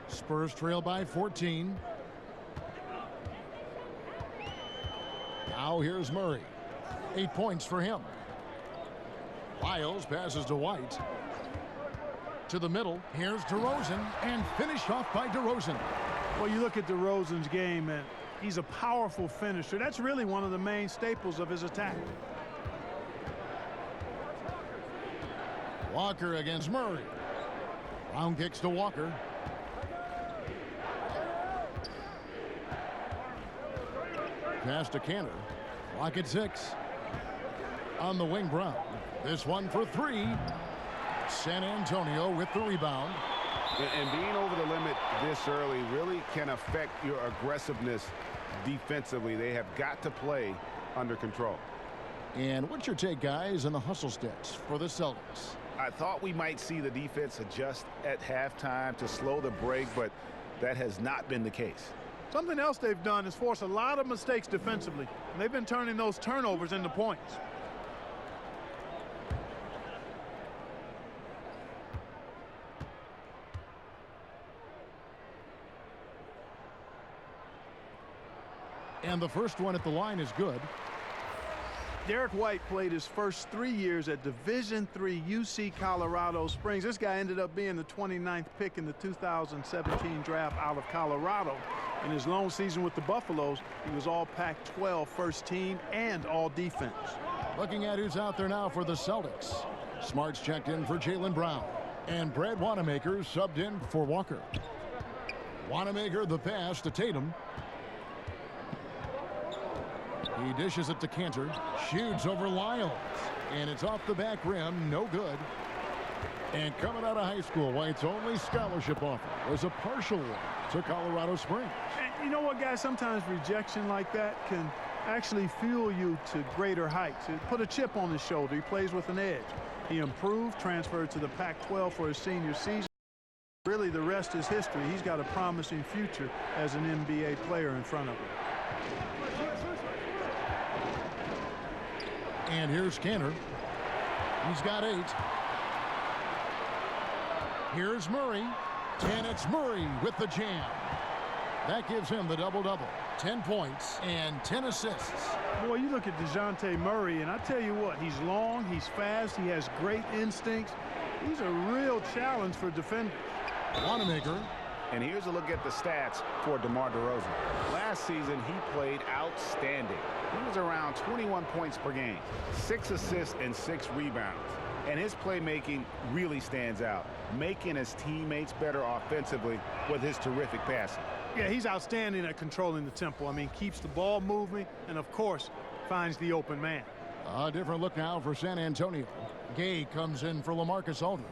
Spurs trail by 14. Now here's Murray. 8 points for him. Lyles passes to White. To the middle. Here's DeRozan. And finished off by DeRozan. Well, you look at DeRozan's game, and he's a powerful finisher. That's really one of the main staples of his attack. Walker against Murray. Brown kicks to Walker. Pass to Cantor. Clock at 6. On the wing, Brown. This one for 3. San Antonio with the rebound. And being over the limit this early really can affect your aggressiveness defensively. They have got to play under control. And what's your take, guys, on the hustle stats for the Celtics? I thought we might see the defense adjust at halftime to slow the break, but that has not been the case. Something else they've done is force a lot of mistakes defensively, and they've been turning those turnovers into points. And the first one at the line is good. Derek White played his first 3 years at Division III UC Colorado Springs. This guy ended up being the 29th pick in the 2017 draft out of Colorado. In his lone season with the Buffaloes, he was all Pac-12 first team and all defense. Looking at who's out there now for the Celtics. Smart's checked in for Jaylen Brown. And Brad Wanamaker subbed in for Walker. Wanamaker the pass to Tatum. He dishes it to Cantor. Shoots over Lyles. And it's off the back rim. No good. And coming out of high school, White's only scholarship offer was a partial one to Colorado Springs. And you know what, guys? Sometimes rejection like that can actually fuel you to greater heights. It put a chip on his shoulder. He plays with an edge. He improved, transferred to the Pac-12 for his senior season. Really, the rest is history. He's got a promising future as an NBA player in front of him. And here's Cantor. He's got 8. Here's Murray. And it's Murray with the jam. That gives him the double-double. 10 points and 10 assists. Boy, you look at DeJounte Murray, and I tell you what, he's long, he's fast, he has great instincts. He's a real challenge for defenders. Wanamaker. And here's a look at the stats for DeMar DeRozan. Last season, he played outstanding. He was around 21 points per game, 6 assists and 6 rebounds. And his playmaking really stands out, making his teammates better offensively with his terrific passing. Yeah, he's outstanding at controlling the tempo. I mean, keeps the ball moving and, of course, finds the open man. A different look now for San Antonio. Gay comes in for LaMarcus Aldridge.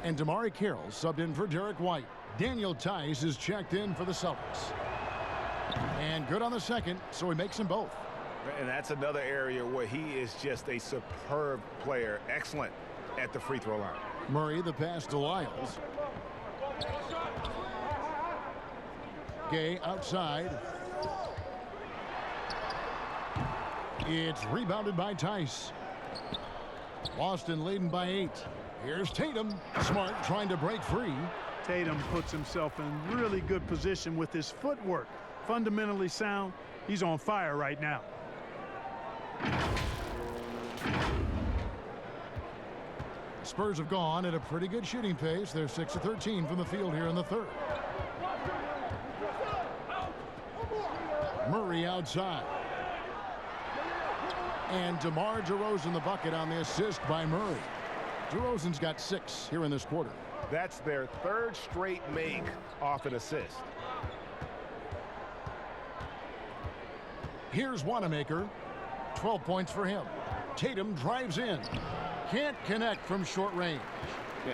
And Damari Carroll subbed in for Derek White. Daniel Tice is checked in for the Celtics. And good on the second, so he makes them both. And that's another area where he is just a superb player. Excellent at the free throw line. Murray the pass to Lyles. Gay outside. It's rebounded by Tice. Boston leading by 8. Here's Tatum. Smart trying to break free. Tatum puts himself in really good position with his footwork. Fundamentally sound. He's on fire right now. Spurs have gone at a pretty good shooting pace. They're 6 of 13 from the field here in the third. Murray outside. And DeMar DeRozan the bucket on the assist by Murray. DeRozan's got 6 here in this quarter. That's their 3rd straight make off an assist. Here's Wanamaker. 12 points for him. Tatum drives in. Can't connect from short range.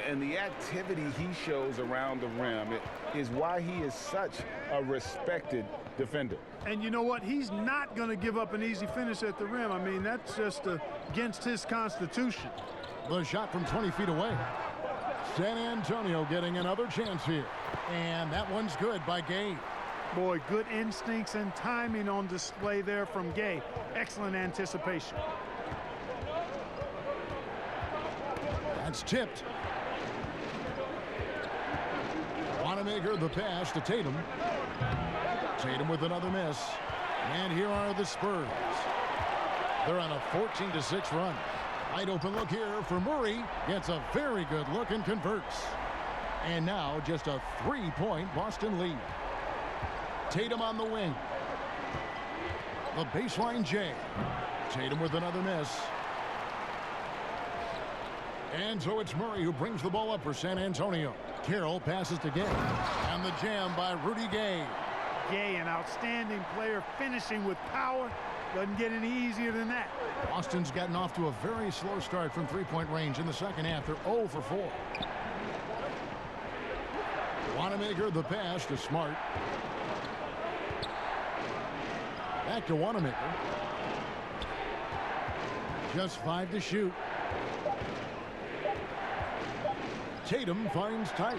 And the activity he shows around the rim is why he is such a respected defender. And you know what? He's not going to give up an easy finish at the rim. I mean, that's just against his constitution. The shot from 20 feet away. San Antonio getting another chance here. And that one's good by Gay. Boy, good instincts and timing on display there from Gay. Excellent anticipation. That's tipped. Wanamaker the pass to Tatum. Tatum with another miss. And here are the Spurs. They're on a 14-6 run. Wide open look here for Murray. Gets a very good look and converts. And now just a 3-point Boston lead. Tatum on the wing. The baseline J. Tatum with another miss. And so it's Murray who brings the ball up for San Antonio. Carroll passes to Gay. And the jam by Rudy Gay. Gay, an outstanding player, finishing with power. Doesn't get any easier than that. Boston's gotten off to a very slow start from three-point range in the second half. They're 0 for 4. Wanamaker the pass to Smart. Back to Wanamaker. Just 5 to shoot. Tatum finds Tice.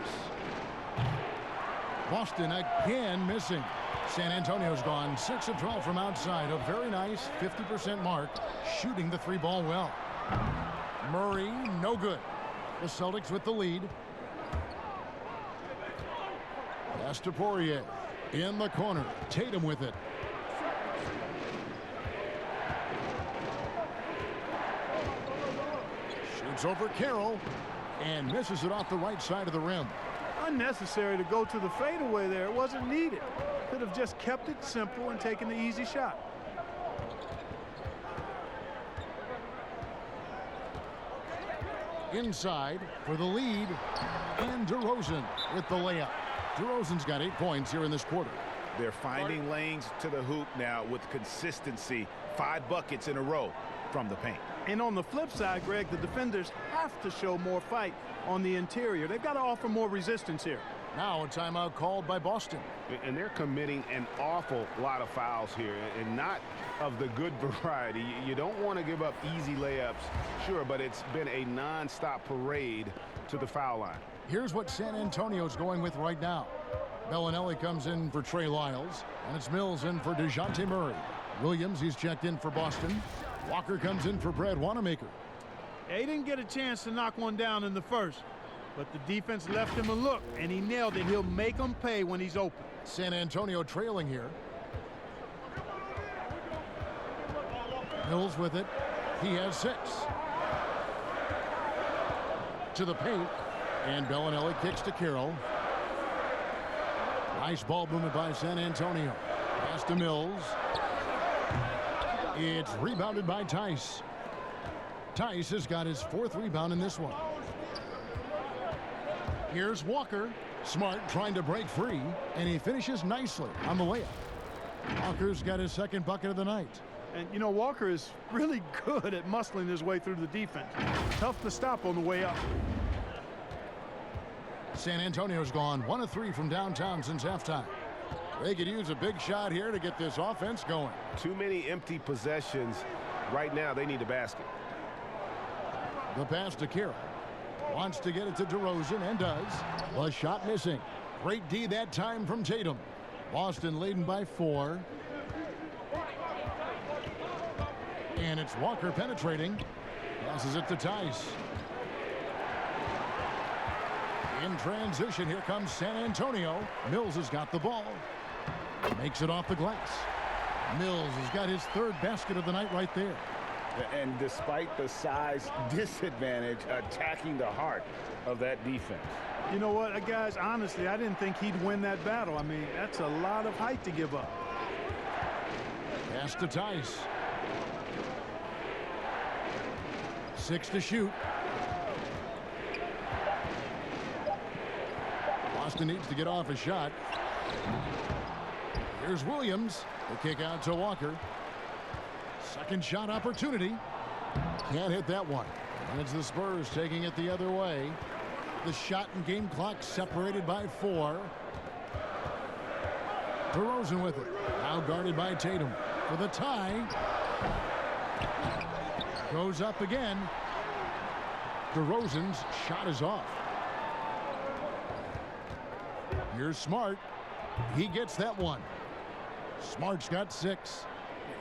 Boston again missing. San Antonio's gone 6 of 12 from outside. A very nice 50% mark, shooting the 3-ball well. Murray, no good. The Celtics with the lead. Pass to Poirier. In the corner. Tatum with it. Shoots over Carroll. And misses it off the right side of the rim. Unnecessary to go to the fadeaway there. It wasn't needed. Could have just kept it simple and taken the easy shot. Inside for the lead. And DeRozan with the layup. DeRozan's got 8 points here in this quarter. They're finding lanes to the hoop now with consistency. 5 buckets in a row from the paint. And on the flip side, Greg, the defenders have to show more fight on the interior. They've got to offer more resistance here. Now a timeout called by Boston. And they're committing an awful lot of fouls here, and not of the good variety. You don't want to give up easy layups, sure, but it's been a non-stop parade to the foul line. Here's what San Antonio's going with right now. Bellinelli comes in for Trey Lyles, and it's Mills in for DeJounte Murray. Williams, he's checked in for Boston. Walker comes in for Brad Wanamaker. He didn't get a chance to knock one down in the first, but the defense left him a look, and he nailed it. He'll make them pay when he's open. San Antonio trailing here. Mills with it. He has 6. To the paint, and Bellinelli kicks to Carroll. Nice ball movement by San Antonio. Pass to Mills. It's rebounded by Tice. Tice has got his 4th rebound in this one. Here's Walker. Smart trying to break free, and he finishes nicely on the layup. Walker's got his 2nd bucket of the night. And, you know, Walker is really good at muscling his way through the defense. Tough to stop on the way up. San Antonio's gone 1 of 3 from downtown since halftime. They could use a big shot here to get this offense going. Too many empty possessions. Right now, they need a basket. The pass to Carroll. Wants to get it to DeRozan, and does. A shot missing. Great D that time from Tatum. Boston leading by 4. And it's Walker penetrating. Passes it to Tice. In transition, here comes San Antonio. Mills has got the ball. Makes it off the glass. Mills has got his third basket of the night right there. And despite the size disadvantage, attacking the heart of that defense. You know what, guys, honestly, I didn't think he'd win that battle. I mean, that's a lot of height to give up. Pass to Tice. 6 to shoot. Boston needs to get off a shot. Here's Williams. The kick out to Walker. Second shot opportunity. Can't hit that one. And it's the Spurs taking it the other way. The shot and game clock separated by 4. DeRozan with it. Now guarded by Tatum for the tie. Goes up again. DeRozan's shot is off. Here's Smart. He gets that one. Smart's got 6.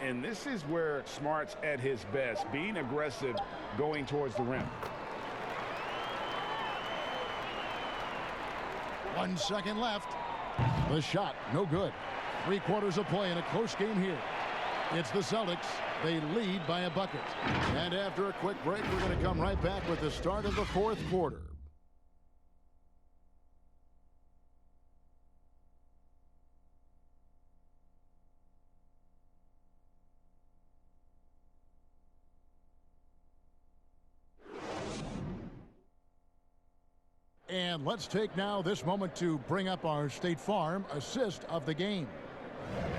And this is where Smart's at his best, being aggressive, going towards the rim. 1 second left. The shot, no good. 3 quarters of play in a close game here. It's the Celtics. They lead by a bucket. And after a quick break, we're going to come right back with the start of the 4th quarter. And let's take now this moment to bring up our State Farm assist of the game.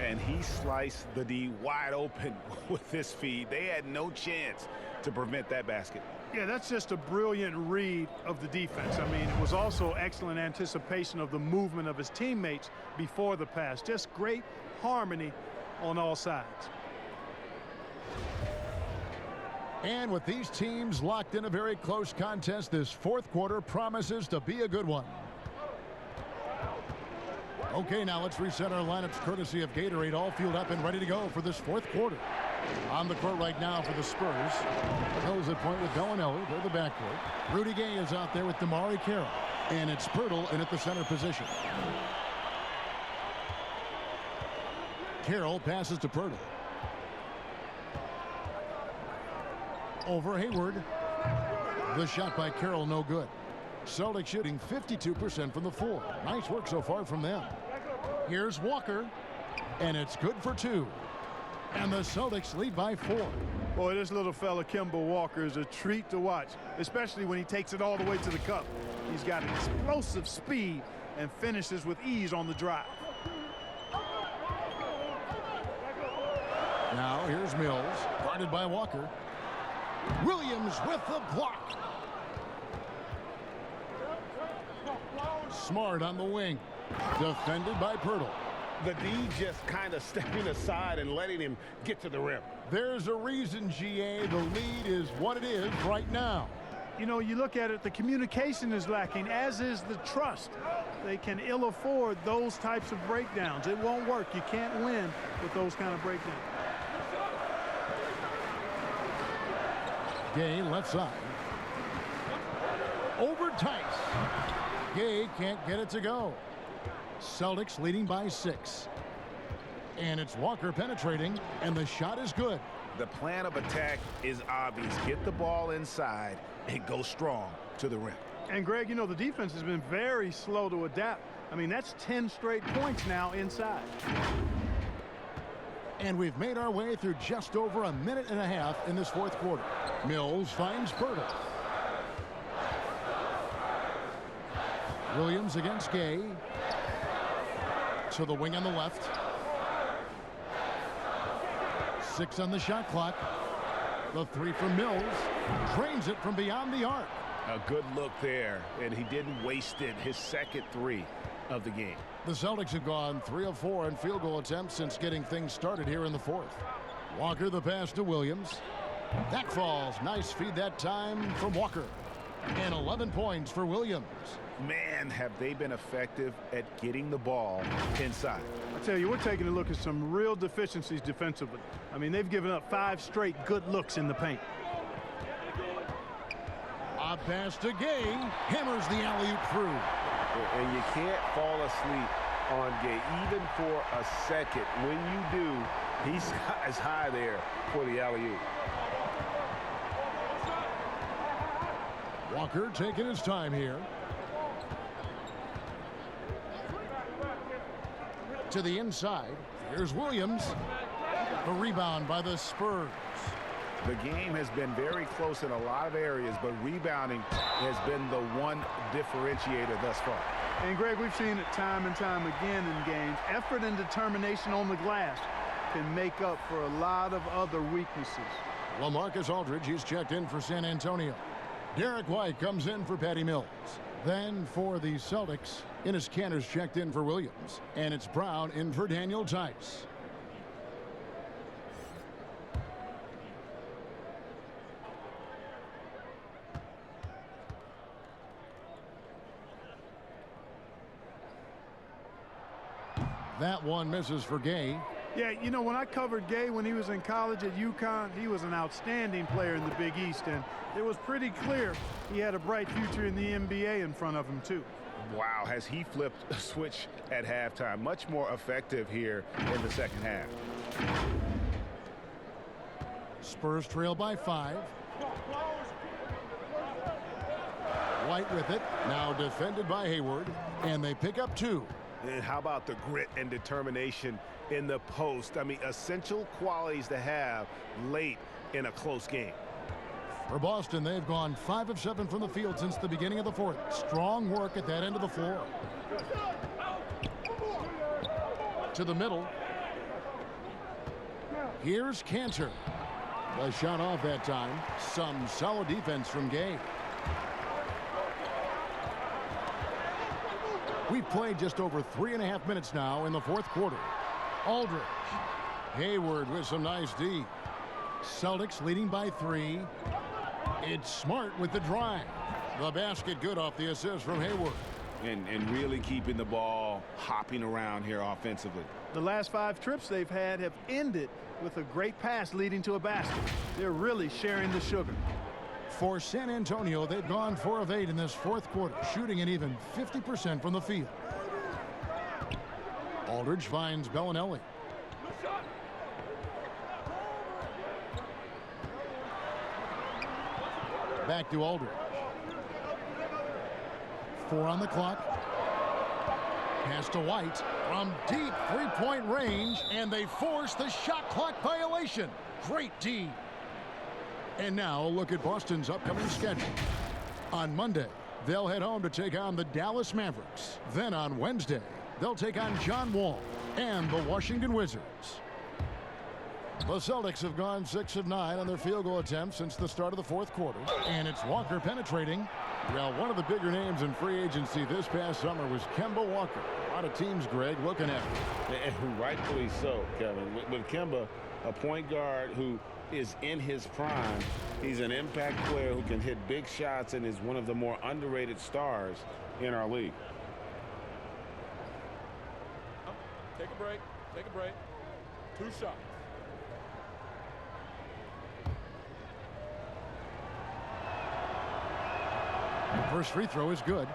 And he sliced the D wide open with this feed. They had no chance to prevent that basket. Yeah, that's just a brilliant read of the defense. I mean, it was also excellent anticipation of the movement of his teammates before the pass. Just great harmony on all sides. And with these teams locked in a very close contest, this 4th quarter promises to be a good one. Okay, now let's reset our lineups courtesy of Gatorade, all fueled up and ready to go for this 4th quarter. On the court right now for the Spurs. Mills at point with Bellinelli. They're the backcourt. Rudy Gay is out there with Damari Carroll. And it's Pirtle in at the center position. Carroll passes to Pirtle. Over Hayward. The shot by Carroll, no good. Celtics shooting 52% from the floor. Nice work so far from them. Here's Walker. And it's good for 2. And the Celtics lead by 4. Boy, this little fella, Kemba Walker, is a treat to watch, especially when he takes it all the way to the cup. He's got explosive speed and finishes with ease on the drive. Now here's Mills, guarded by Walker. Williams with the block. Smart on the wing. Defended by Pirtle. The D just kind of stepping aside and letting him get to the rim. There's a reason, GA, the lead is what it is right now. You know, you look at it, the communication is lacking, as is the trust. They can ill afford those types of breakdowns. It won't work. You can't win with those kind of breakdowns. Gay left side. Over Tice. Gay can't get it to go. Celtics leading by 6. And it's Walker penetrating, and the shot is good. The plan of attack is obvious. Get the ball inside and go strong to the rim. And Greg, you know, the defense has been very slow to adapt. I mean, that's 10 straight points now inside. And we've made our way through just over a minute and a half in this 4th quarter. Mills finds Pirtle. Williams against Gay. To the wing on the left. 6 on the shot clock. The 3 from Mills. Drains it from beyond the arc. A good look there, and he didn't waste it. His second 3 of the game. The Celtics have gone 3 of 4 in field goal attempts since getting things started here in the 4th. Walker the pass to Williams. That falls. Nice feed that time from Walker. And 11 points for Williams. Man, have they been effective at getting the ball inside. I tell you, we're taking a look at some real deficiencies defensively. I mean, they've given up 5 straight good looks in the paint. A pass to Gay. Hammers the alley-oop through. And you can't fall asleep on Gay, even for a second. When you do, he's as high there for the alley-oop. Walker taking his time here. To the inside. Here's Williams. A rebound by the Spurs. The game has been very close in a lot of areas, but rebounding has been the one differentiator thus far. And, Greg, we've seen it time and time again in games. Effort and determination on the glass can make up for a lot of other weaknesses. LaMarcus Aldridge, he's checked in for San Antonio. Derek White comes in for Patty Mills. Then for the Celtics, Enes Kanter's checked in for Williams. And it's Brown in for Daniel Tice. That one misses for Gay. Yeah, you know, when I covered Gay when he was in college at UConn, he was an outstanding player in the Big East, and it was pretty clear he had a bright future in the NBA in front of him, too. Wow, has he flipped a switch at halftime. Much more effective here in the second half. Spurs trail by 5. White with it, now defended by Hayward, and they pick up 2. And how about the grit and determination in the post? I mean, essential qualities to have late in a close game. For Boston, they've gone 5 of 7 from the field since the beginning of the 4th. Strong work at that end of the floor. To the middle. Here's Kanter. The shot off that time. Some solid defense from Gay. We've played just over 3.5 minutes now in the 4th quarter. Aldridge. Hayward with some nice D. Celtics leading by 3. It's Smart with the drive. The basket good off the assist from Hayward. And really keeping the ball hopping around here offensively. The last 5 trips they've had have ended with a great pass leading to a basket. They're really sharing the sugar. For San Antonio, they've gone 4 of 8 in this 4th quarter, shooting at even 50% from the field. Aldridge finds Bellinelli. Back to Aldridge. 4 on the clock. Pass to White from deep 3-point range, and they force the shot clock violation. Great D. And now look at Boston's upcoming schedule. On Monday, they'll head home to take on the Dallas Mavericks. Then on Wednesday, they'll take on John Wall and the Washington Wizards. The Celtics have gone 6 of 9 on their field goal attempts since the start of the 4th quarter. And it's Walker penetrating. Well, one of the bigger names in free agency this past summer was Kemba Walker. A lot of teams, Greg, looking at him. And rightfully so, Kevin. With Kemba, a point guard who is in his prime. He's an impact player who can hit big shots and is one of the more underrated stars in our league. Take a break. Take a break. 2 shots. First free throw is good.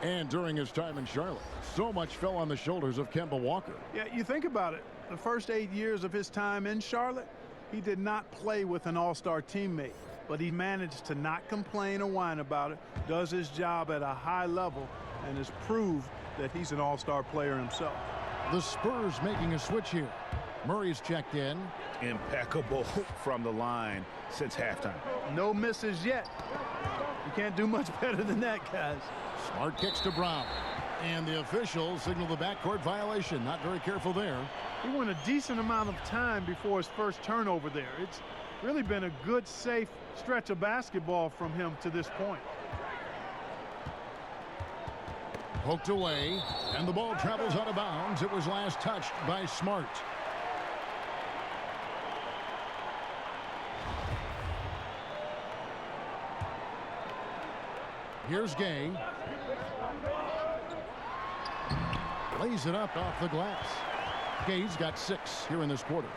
And during his time in Charlotte, so much fell on the shoulders of Kemba Walker. Yeah, you think about it. The first 8 years of his time in Charlotte, he did not play with an all-star teammate, but he managed to not complain or whine about it, does his job at a high level, and has proved that he's an all-star player himself. The Spurs making a switch here. Murray's checked in. Impeccable from the line since halftime. No misses yet. You can't do much better than that, guys. Smart kicks to Brown. And the officials signal the backcourt violation. Not very careful there. He went a decent amount of time before his first turnover there. It's really been a good, safe stretch of basketball from him to this point. Poked away, and the ball travels out of bounds. It was last touched by Smart. Here's Gay. Lays it up off the glass. Gay's got 6 here in this quarter.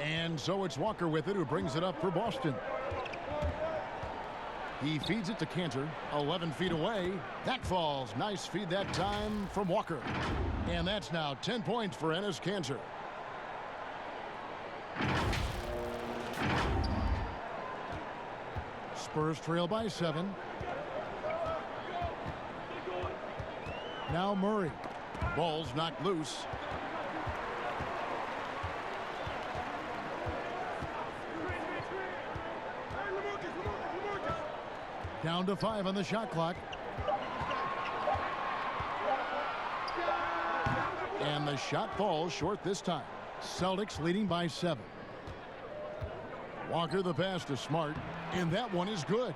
And so it's Walker with it, who brings it up for Boston. He feeds it to Cantor, 11 feet away. That falls. Nice feed that time from Walker. And that's now 10 points for Enes Kanter. Spurs trail by 7. Now Murray. Ball's knocked loose. Down to 5 on the shot clock. And the shot falls short this time. Celtics leading by 7. Walker the pass to Smart, and that one is good.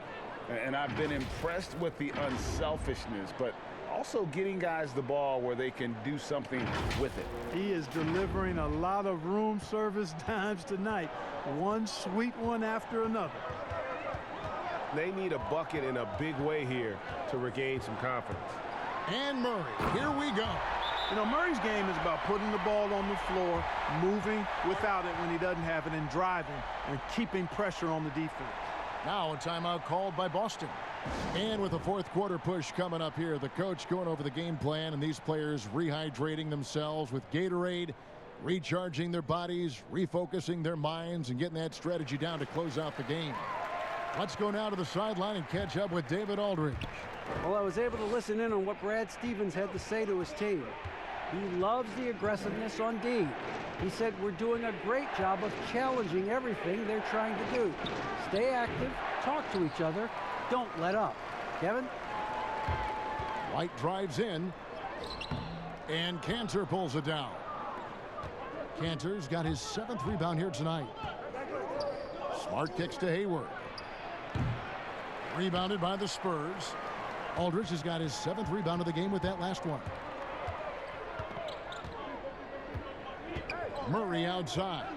And I've been impressed with the unselfishness, but also getting guys the ball where they can do something with it. He is delivering a lot of room service dimes tonight. One sweet one after another. They need a bucket in a big way here to regain some confidence. And Murray, here we go. You know, Murray's game is about putting the ball on the floor, moving without it when he doesn't have it, and driving and keeping pressure on the defense. Now a timeout called by Boston. And with a fourth quarter push coming up here, the coach going over the game plan, and these players rehydrating themselves with Gatorade, recharging their bodies, refocusing their minds, and getting that strategy down to close out the game. Let's go now to the sideline and catch up with David Aldridge. Well, I was able to listen in on what Brad Stevens had to say to his team. He loves the aggressiveness on D. He said we're doing a great job of challenging everything they're trying to do. Stay active, talk to each other, don't let up. Kevin? White drives in, and Cantor pulls it down. Cantor's got his 7th rebound here tonight. Smart kicks to Hayward. Rebounded by the Spurs. Aldridge has got his 7th rebound of the game with that last one. Murray outside.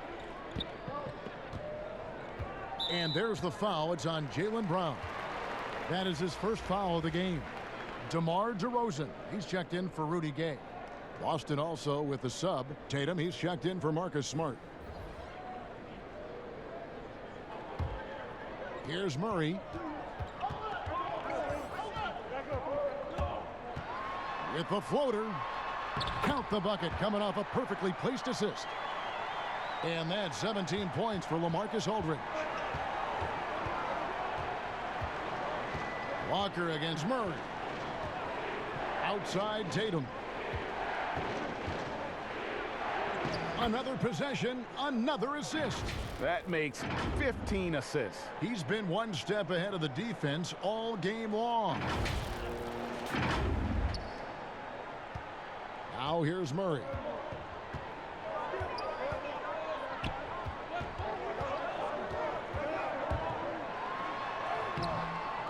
And there's the foul. It's on Jaylen Brown. That is his first foul of the game. DeMar DeRozan. He's checked in for Rudy Gay. Boston also with the sub. Tatum, he's checked in for Marcus Smart. Here's Murray. With the floater. Count the bucket, coming off a perfectly placed assist. And that's 17 points for LaMarcus Aldridge. Walker against Murray. Outside Tatum. Another possession, another assist. That makes 15 assists. He's been one step ahead of the defense all game long. Now here's Murray.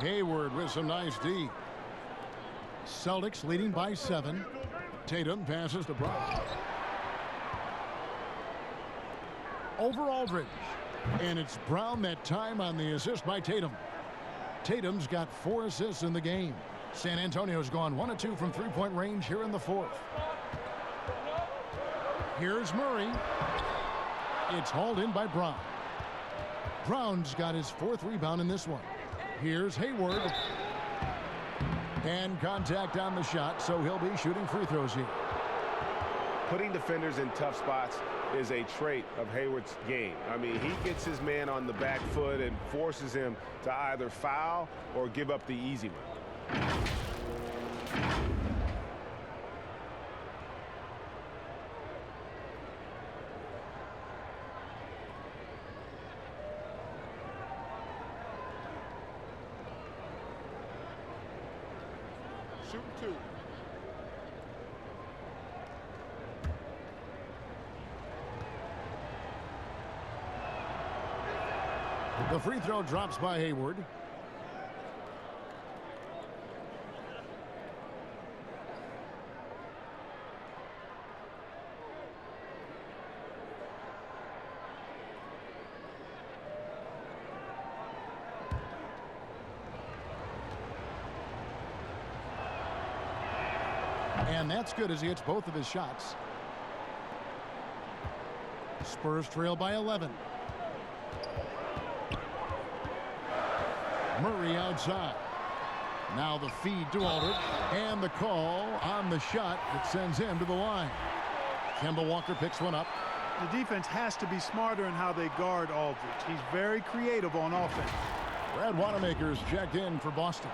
Hayward with some nice D. Celtics leading by 7. Tatum passes to Brown. Over Aldridge. And it's Brown that time on the assist by Tatum. Tatum's got 4 assists in the game. San Antonio's gone 1 of 2 from three-point range here in the 4th. Here's Murray. It's hauled in by Brown. Brown's got his 4th rebound in this one. Here's Hayward. And contact on the shot, so he'll be shooting free throws here. Putting defenders in tough spots is a trait of Hayward's game. I mean, he gets his man on the back foot and forces him to either foul or give up the easy one. Shoot 2. The free throw drops by Hayward. And that's good as he hits both of his shots. Spurs trail by 11. Murray outside. Now the feed to Aldridge. And the call on the shot that sends him to the line. Kemba Walker picks one up. The defense has to be smarter in how they guard Aldridge. He's very creative on offense. Brad Wanamaker's checked in for Boston.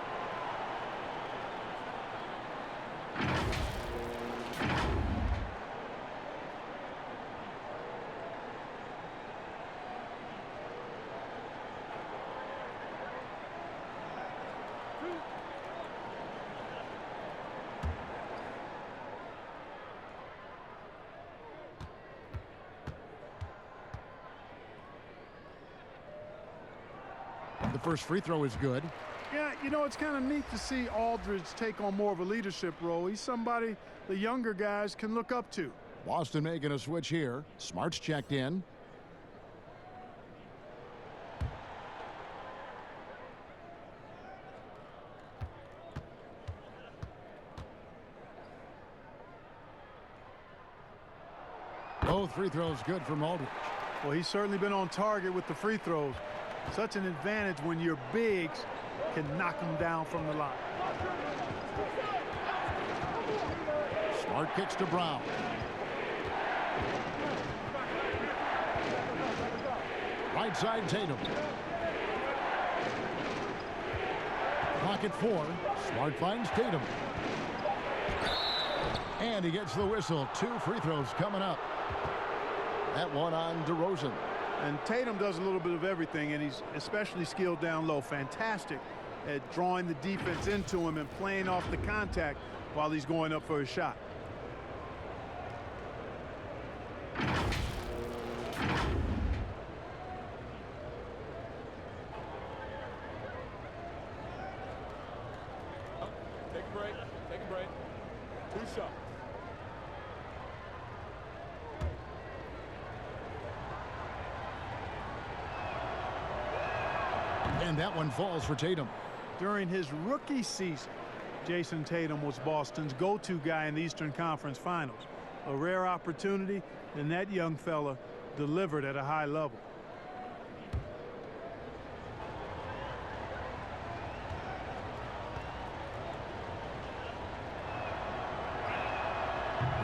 The first free throw is good. Yeah, you know, it's kind of neat to see Aldridge take on more of a leadership role. He's somebody the younger guys can look up to. Boston making a switch here. Smart's checked in. Both free throws good from Aldridge. Well, he's certainly been on target with the free throws. Such an advantage when your bigs can knock them down from the line. Smart kicks to Brown. Right side Tatum. Clock at 4. Smart finds Tatum. And he gets the whistle. 2 free throws coming up. That one on DeRozan. And Tatum does a little bit of everything, and he's especially skilled down low. Fantastic at drawing the defense into him and playing off the contact while he's going up for a shot. Take a break. Take a break. 2 shots. And that one falls for Tatum. During his rookie season, Jason Tatum was Boston's go-to guy in the Eastern Conference Finals. A rare opportunity, and that young fella delivered at a high level.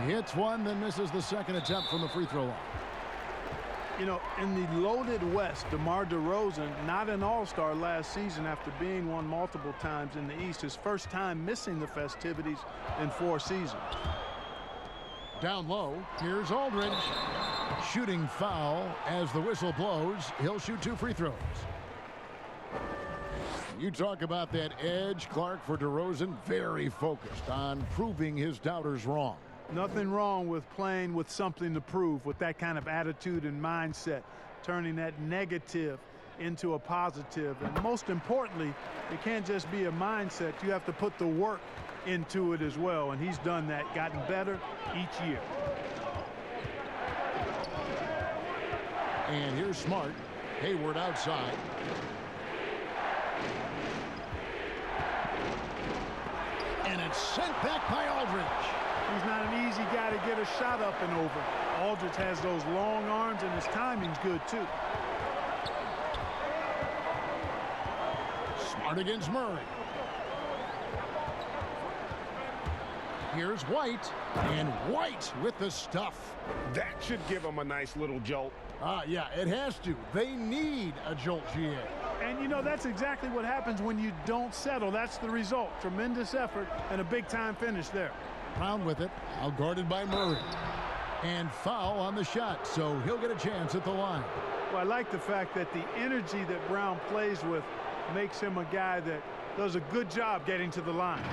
He hits one, then misses the second attempt from the free throw line. You know, in the loaded West, DeMar DeRozan, not an all-star last season after being one multiple times in the East. His first time missing the festivities in 4 seasons. Down low, here's Aldridge. Shooting foul as the whistle blows. He'll shoot 2 free throws. You talk about that edge, Clark, for DeRozan. Very focused on proving his doubters wrong. Nothing wrong with playing with something to prove, with that kind of attitude and mindset, turning that negative into a positive. And most importantly, it can't just be a mindset. You have to put the work into it as well. And he's done that, gotten better each year. And here's Smart. Hayward outside. And it's sent back by Aldridge. He's not an easy guy to get a shot up and over. Aldridge has those long arms, and his timing's good, too. Smart against Murray. Here's White, and White with the stuff. That should give him a nice little jolt. Yeah, it has to. They need a jolt, GA. And, you know, that's exactly what happens when you don't settle. That's the result. Tremendous effort and a big-time finish there. Brown with it, out guarded by Murray. And foul on the shot, so he'll get a chance at the line. Well, I like the fact that the energy that Brown plays with makes him a guy that does a good job getting to the line.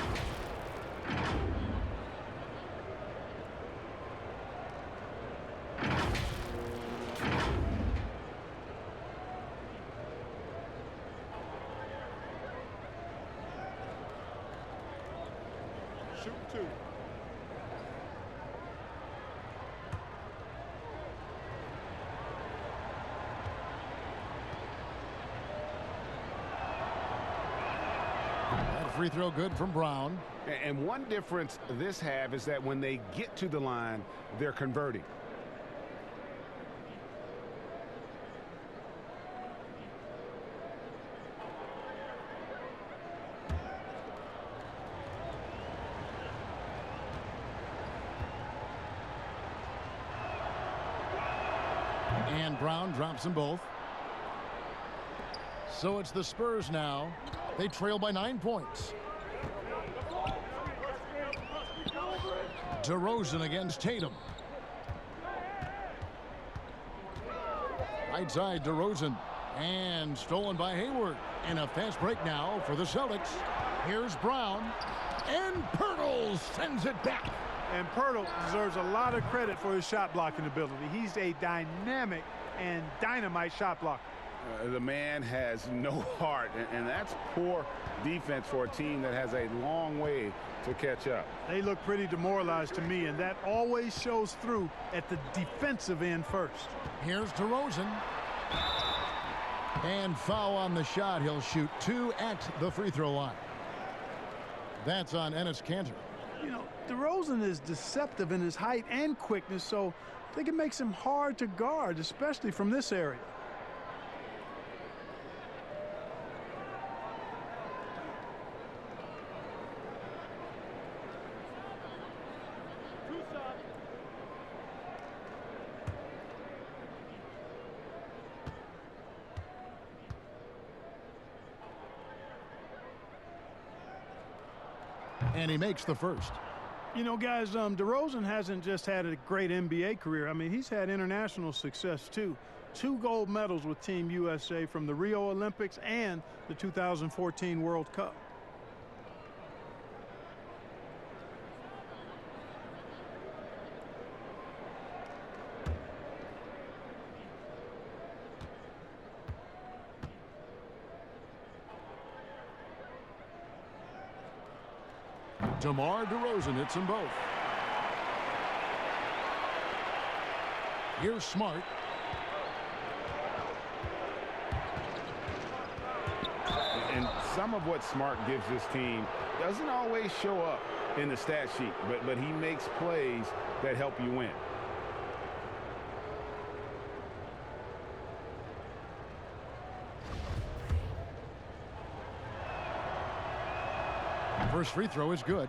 Shoot 2. free throw good from Brown. And one difference this half is that when they get to the line, they're converting. And Brown drops them both. So it's the Spurs now. They trail by 9 points. DeRozan against Tatum. Right side, DeRozan. And stolen by Hayward. And a fast break now for the Celtics. Here's Brown. And Pirtle sends it back. And Pirtle deserves a lot of credit for his shot blocking ability. He's a dynamic and dynamite shot blocker. The man has no heart, and that's poor defense for a team that has a long way to catch up. They look pretty demoralized to me, and that always shows through at the defensive end first. Here's DeRozan. And foul on the shot. He'll shoot 2 at the free throw line. That's on AT&TCenter. You know, DeRozan is deceptive in his height and quickness, so I think it makes him hard to guard, especially from this area. And he makes the first. You know, guys, DeRozan hasn't just had a great NBA career. I mean, he's had international success, too. 2 gold medals with Team USA from the Rio Olympics and the 2014 World Cup. DeMar DeRozan hits them both. Here's Smart. And some of what Smart gives this team doesn't always show up in the stat sheet, but he makes plays that help you win. First free throw is good.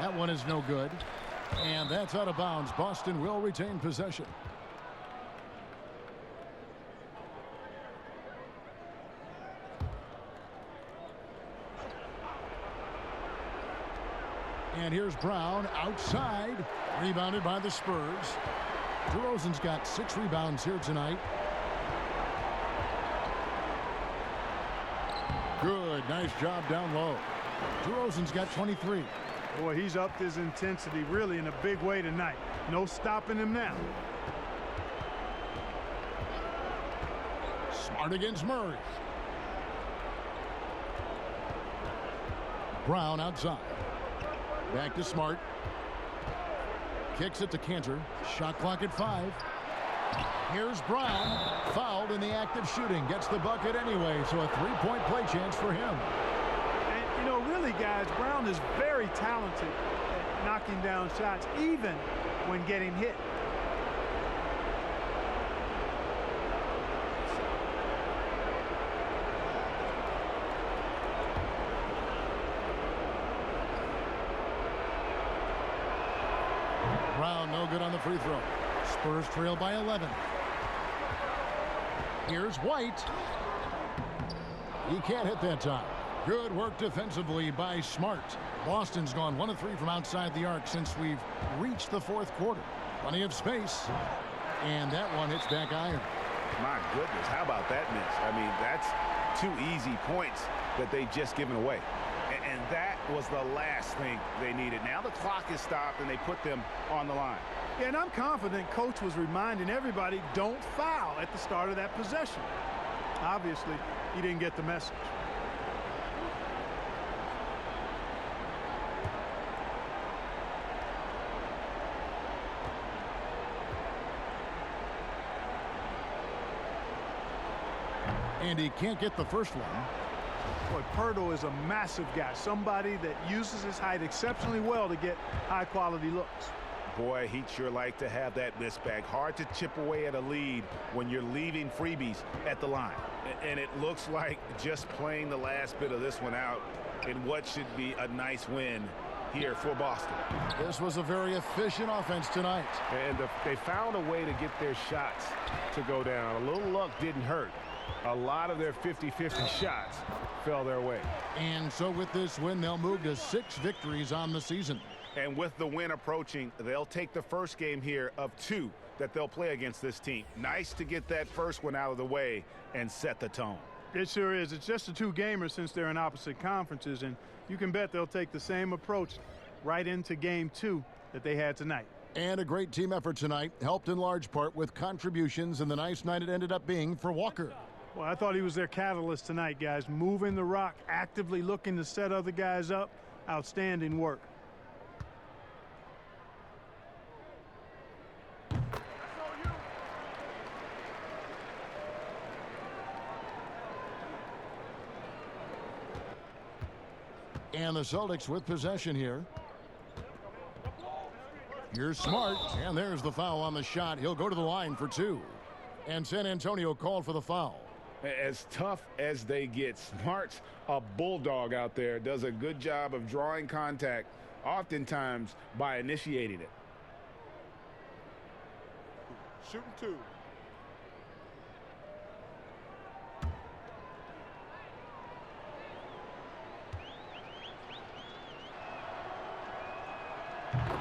That one is no good. And that's out of bounds. Boston will retain possession. And here's Brown outside, rebounded by the Spurs. DeRozan's got 6 rebounds here tonight. Good, nice job down low. DeRozan's got 23. Boy, he's upped his intensity really in a big way tonight. No stopping him now. Smart against Murray. Brown outside. Back to Smart. Kicks it to Cantor. Shot clock at 5. Here's Brown. Fouled in the act of shooting. Gets the bucket anyway, so a 3-point play chance for him. And, you know, really, guys, Brown is very talented at knocking down shots, even when getting hit. Brown no good on the free throw. Spurs trail by 11. Here's White. He can't hit that time. Good work defensively by Smart. Boston's gone 1 of 3 from outside the arc since we've reached the 4th quarter. Plenty of space. And that one hits back iron. My goodness, how about that miss? I mean, that's 2 easy points that they've just given away. And that was the last thing they needed. Now the clock is stopped and they put them on the line. Yeah, and I'm confident Coach was reminding everybody, don't foul at the start of that possession. Obviously, he didn't get the message. And he can't get the first one. Boy, Pirtle is a massive guy, somebody that uses his height exceptionally well to get high-quality looks. Boy, he'd sure like to have that miss back. Hard to chip away at a lead when you're leaving freebies at the line. And it looks like just playing the last bit of this one out in what should be a nice win here for Boston. This was a very efficient offense tonight. And they found a way to get their shots to go down. A little luck didn't hurt. A lot of their 50-50 shots fell their way. And so with this win, they'll move to 6 victories on the season. And with the win approaching, they'll take the first game here of 2 that they'll play against this team. Nice to get that first one out of the way and set the tone. It sure is. It's just a 2-gamer since they're in opposite conferences, and you can bet they'll take the same approach right into game 2 that they had tonight. And a great team effort tonight, helped in large part with contributions, and the nice night it ended up being for Walker. Well, I thought he was their catalyst tonight, guys. Moving the rock, actively looking to set other guys up. Outstanding work. And the Celtics with possession here. Here's Smart, and there's the foul on the shot. He'll go to the line for 2. And San Antonio called for the foul. As tough as they get, Smart's a bulldog out there, does a good job of drawing contact, oftentimes by initiating it. Shooting 2.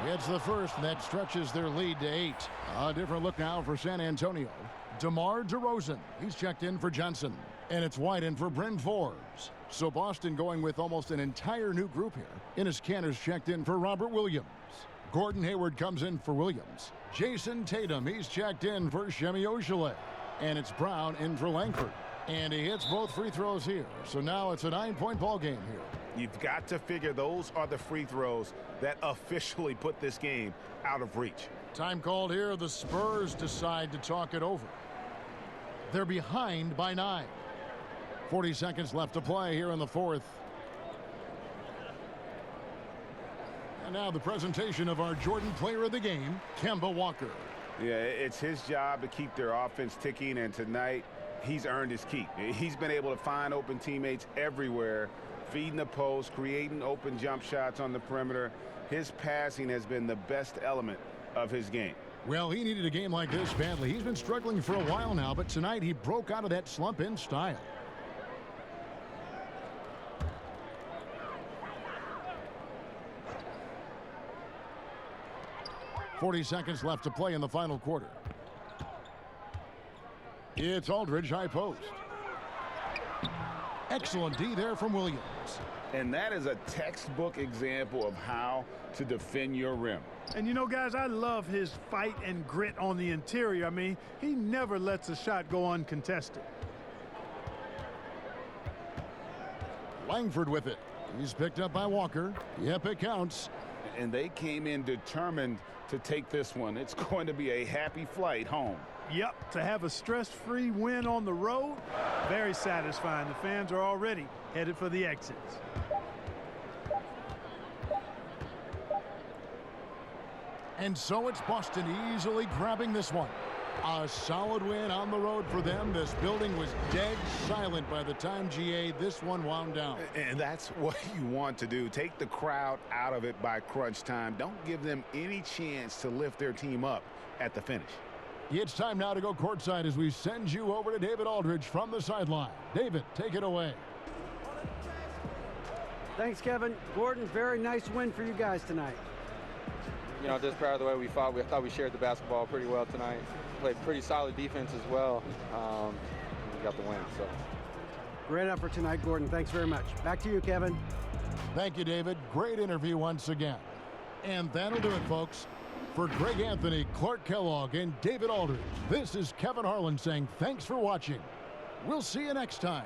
It's the first, and that stretches their lead to 8. A different look now for San Antonio. DeMar DeRozan, he's checked in for Johnson. And it's White in for Bryn Forbes. So Boston going with almost an entire new group here. Enes Kanter's checked in for Robert Williams. Gordon Hayward comes in for Williams. Jason Tatum, he's checked in for Semi Ojeleye. And it's Brown in for Langford. And he hits both free throws here. So now it's a 9-point ball game here. You've got to figure those are the free throws that officially put this game out of reach. Time called here. The Spurs decide to talk it over. They're behind by 9. 40 seconds left to play here in the 4th. And now the presentation of our Jordan Player of the Game, Kemba Walker. Yeah, it's his job to keep their offense ticking, and tonight he's earned his keep. He's been able to find open teammates everywhere, feeding the post, creating open jump shots on the perimeter. His passing has been the best element of his game. Well, he needed a game like this badly. He's been struggling for a while now, but tonight he broke out of that slump in style. .40 seconds left to play in the final quarter. It's Aldridge, high post. Excellent D there from Williams. And that is a textbook example of how to defend your rim. And you know, guys, I love his fight and grit on the interior. I mean, he never lets a shot go uncontested. Langford with it. He's picked up by Walker. Yep, it counts. And they came in determined to take this one. It's going to be a happy flight home. Yep, to have a stress-free win on the road, very satisfying. The fans are already headed for the exits. And so it's Boston easily grabbing this one. A solid win on the road for them. This building was dead silent by the time, GA, this one wound down. And that's what you want to do. Take the crowd out of it by crunch time. Don't give them any chance to lift their team up at the finish. It's time now to go courtside as we send you over to David Aldridge from the sideline. David, take it away. Thanks, Kevin. Gordon, very nice win for you guys tonight. You know, just proud of the way we fought. I thought we shared the basketball pretty well tonight. Played pretty solid defense as well. We got the win. So great effort tonight, Gordon. Thanks very much. Back to you, Kevin. Thank you, David. Great interview once again. And that'll do it, folks. For Greg Anthony, Clark Kellogg, and David Aldridge, this is Kevin Harlan saying thanks for watching. We'll see you next time.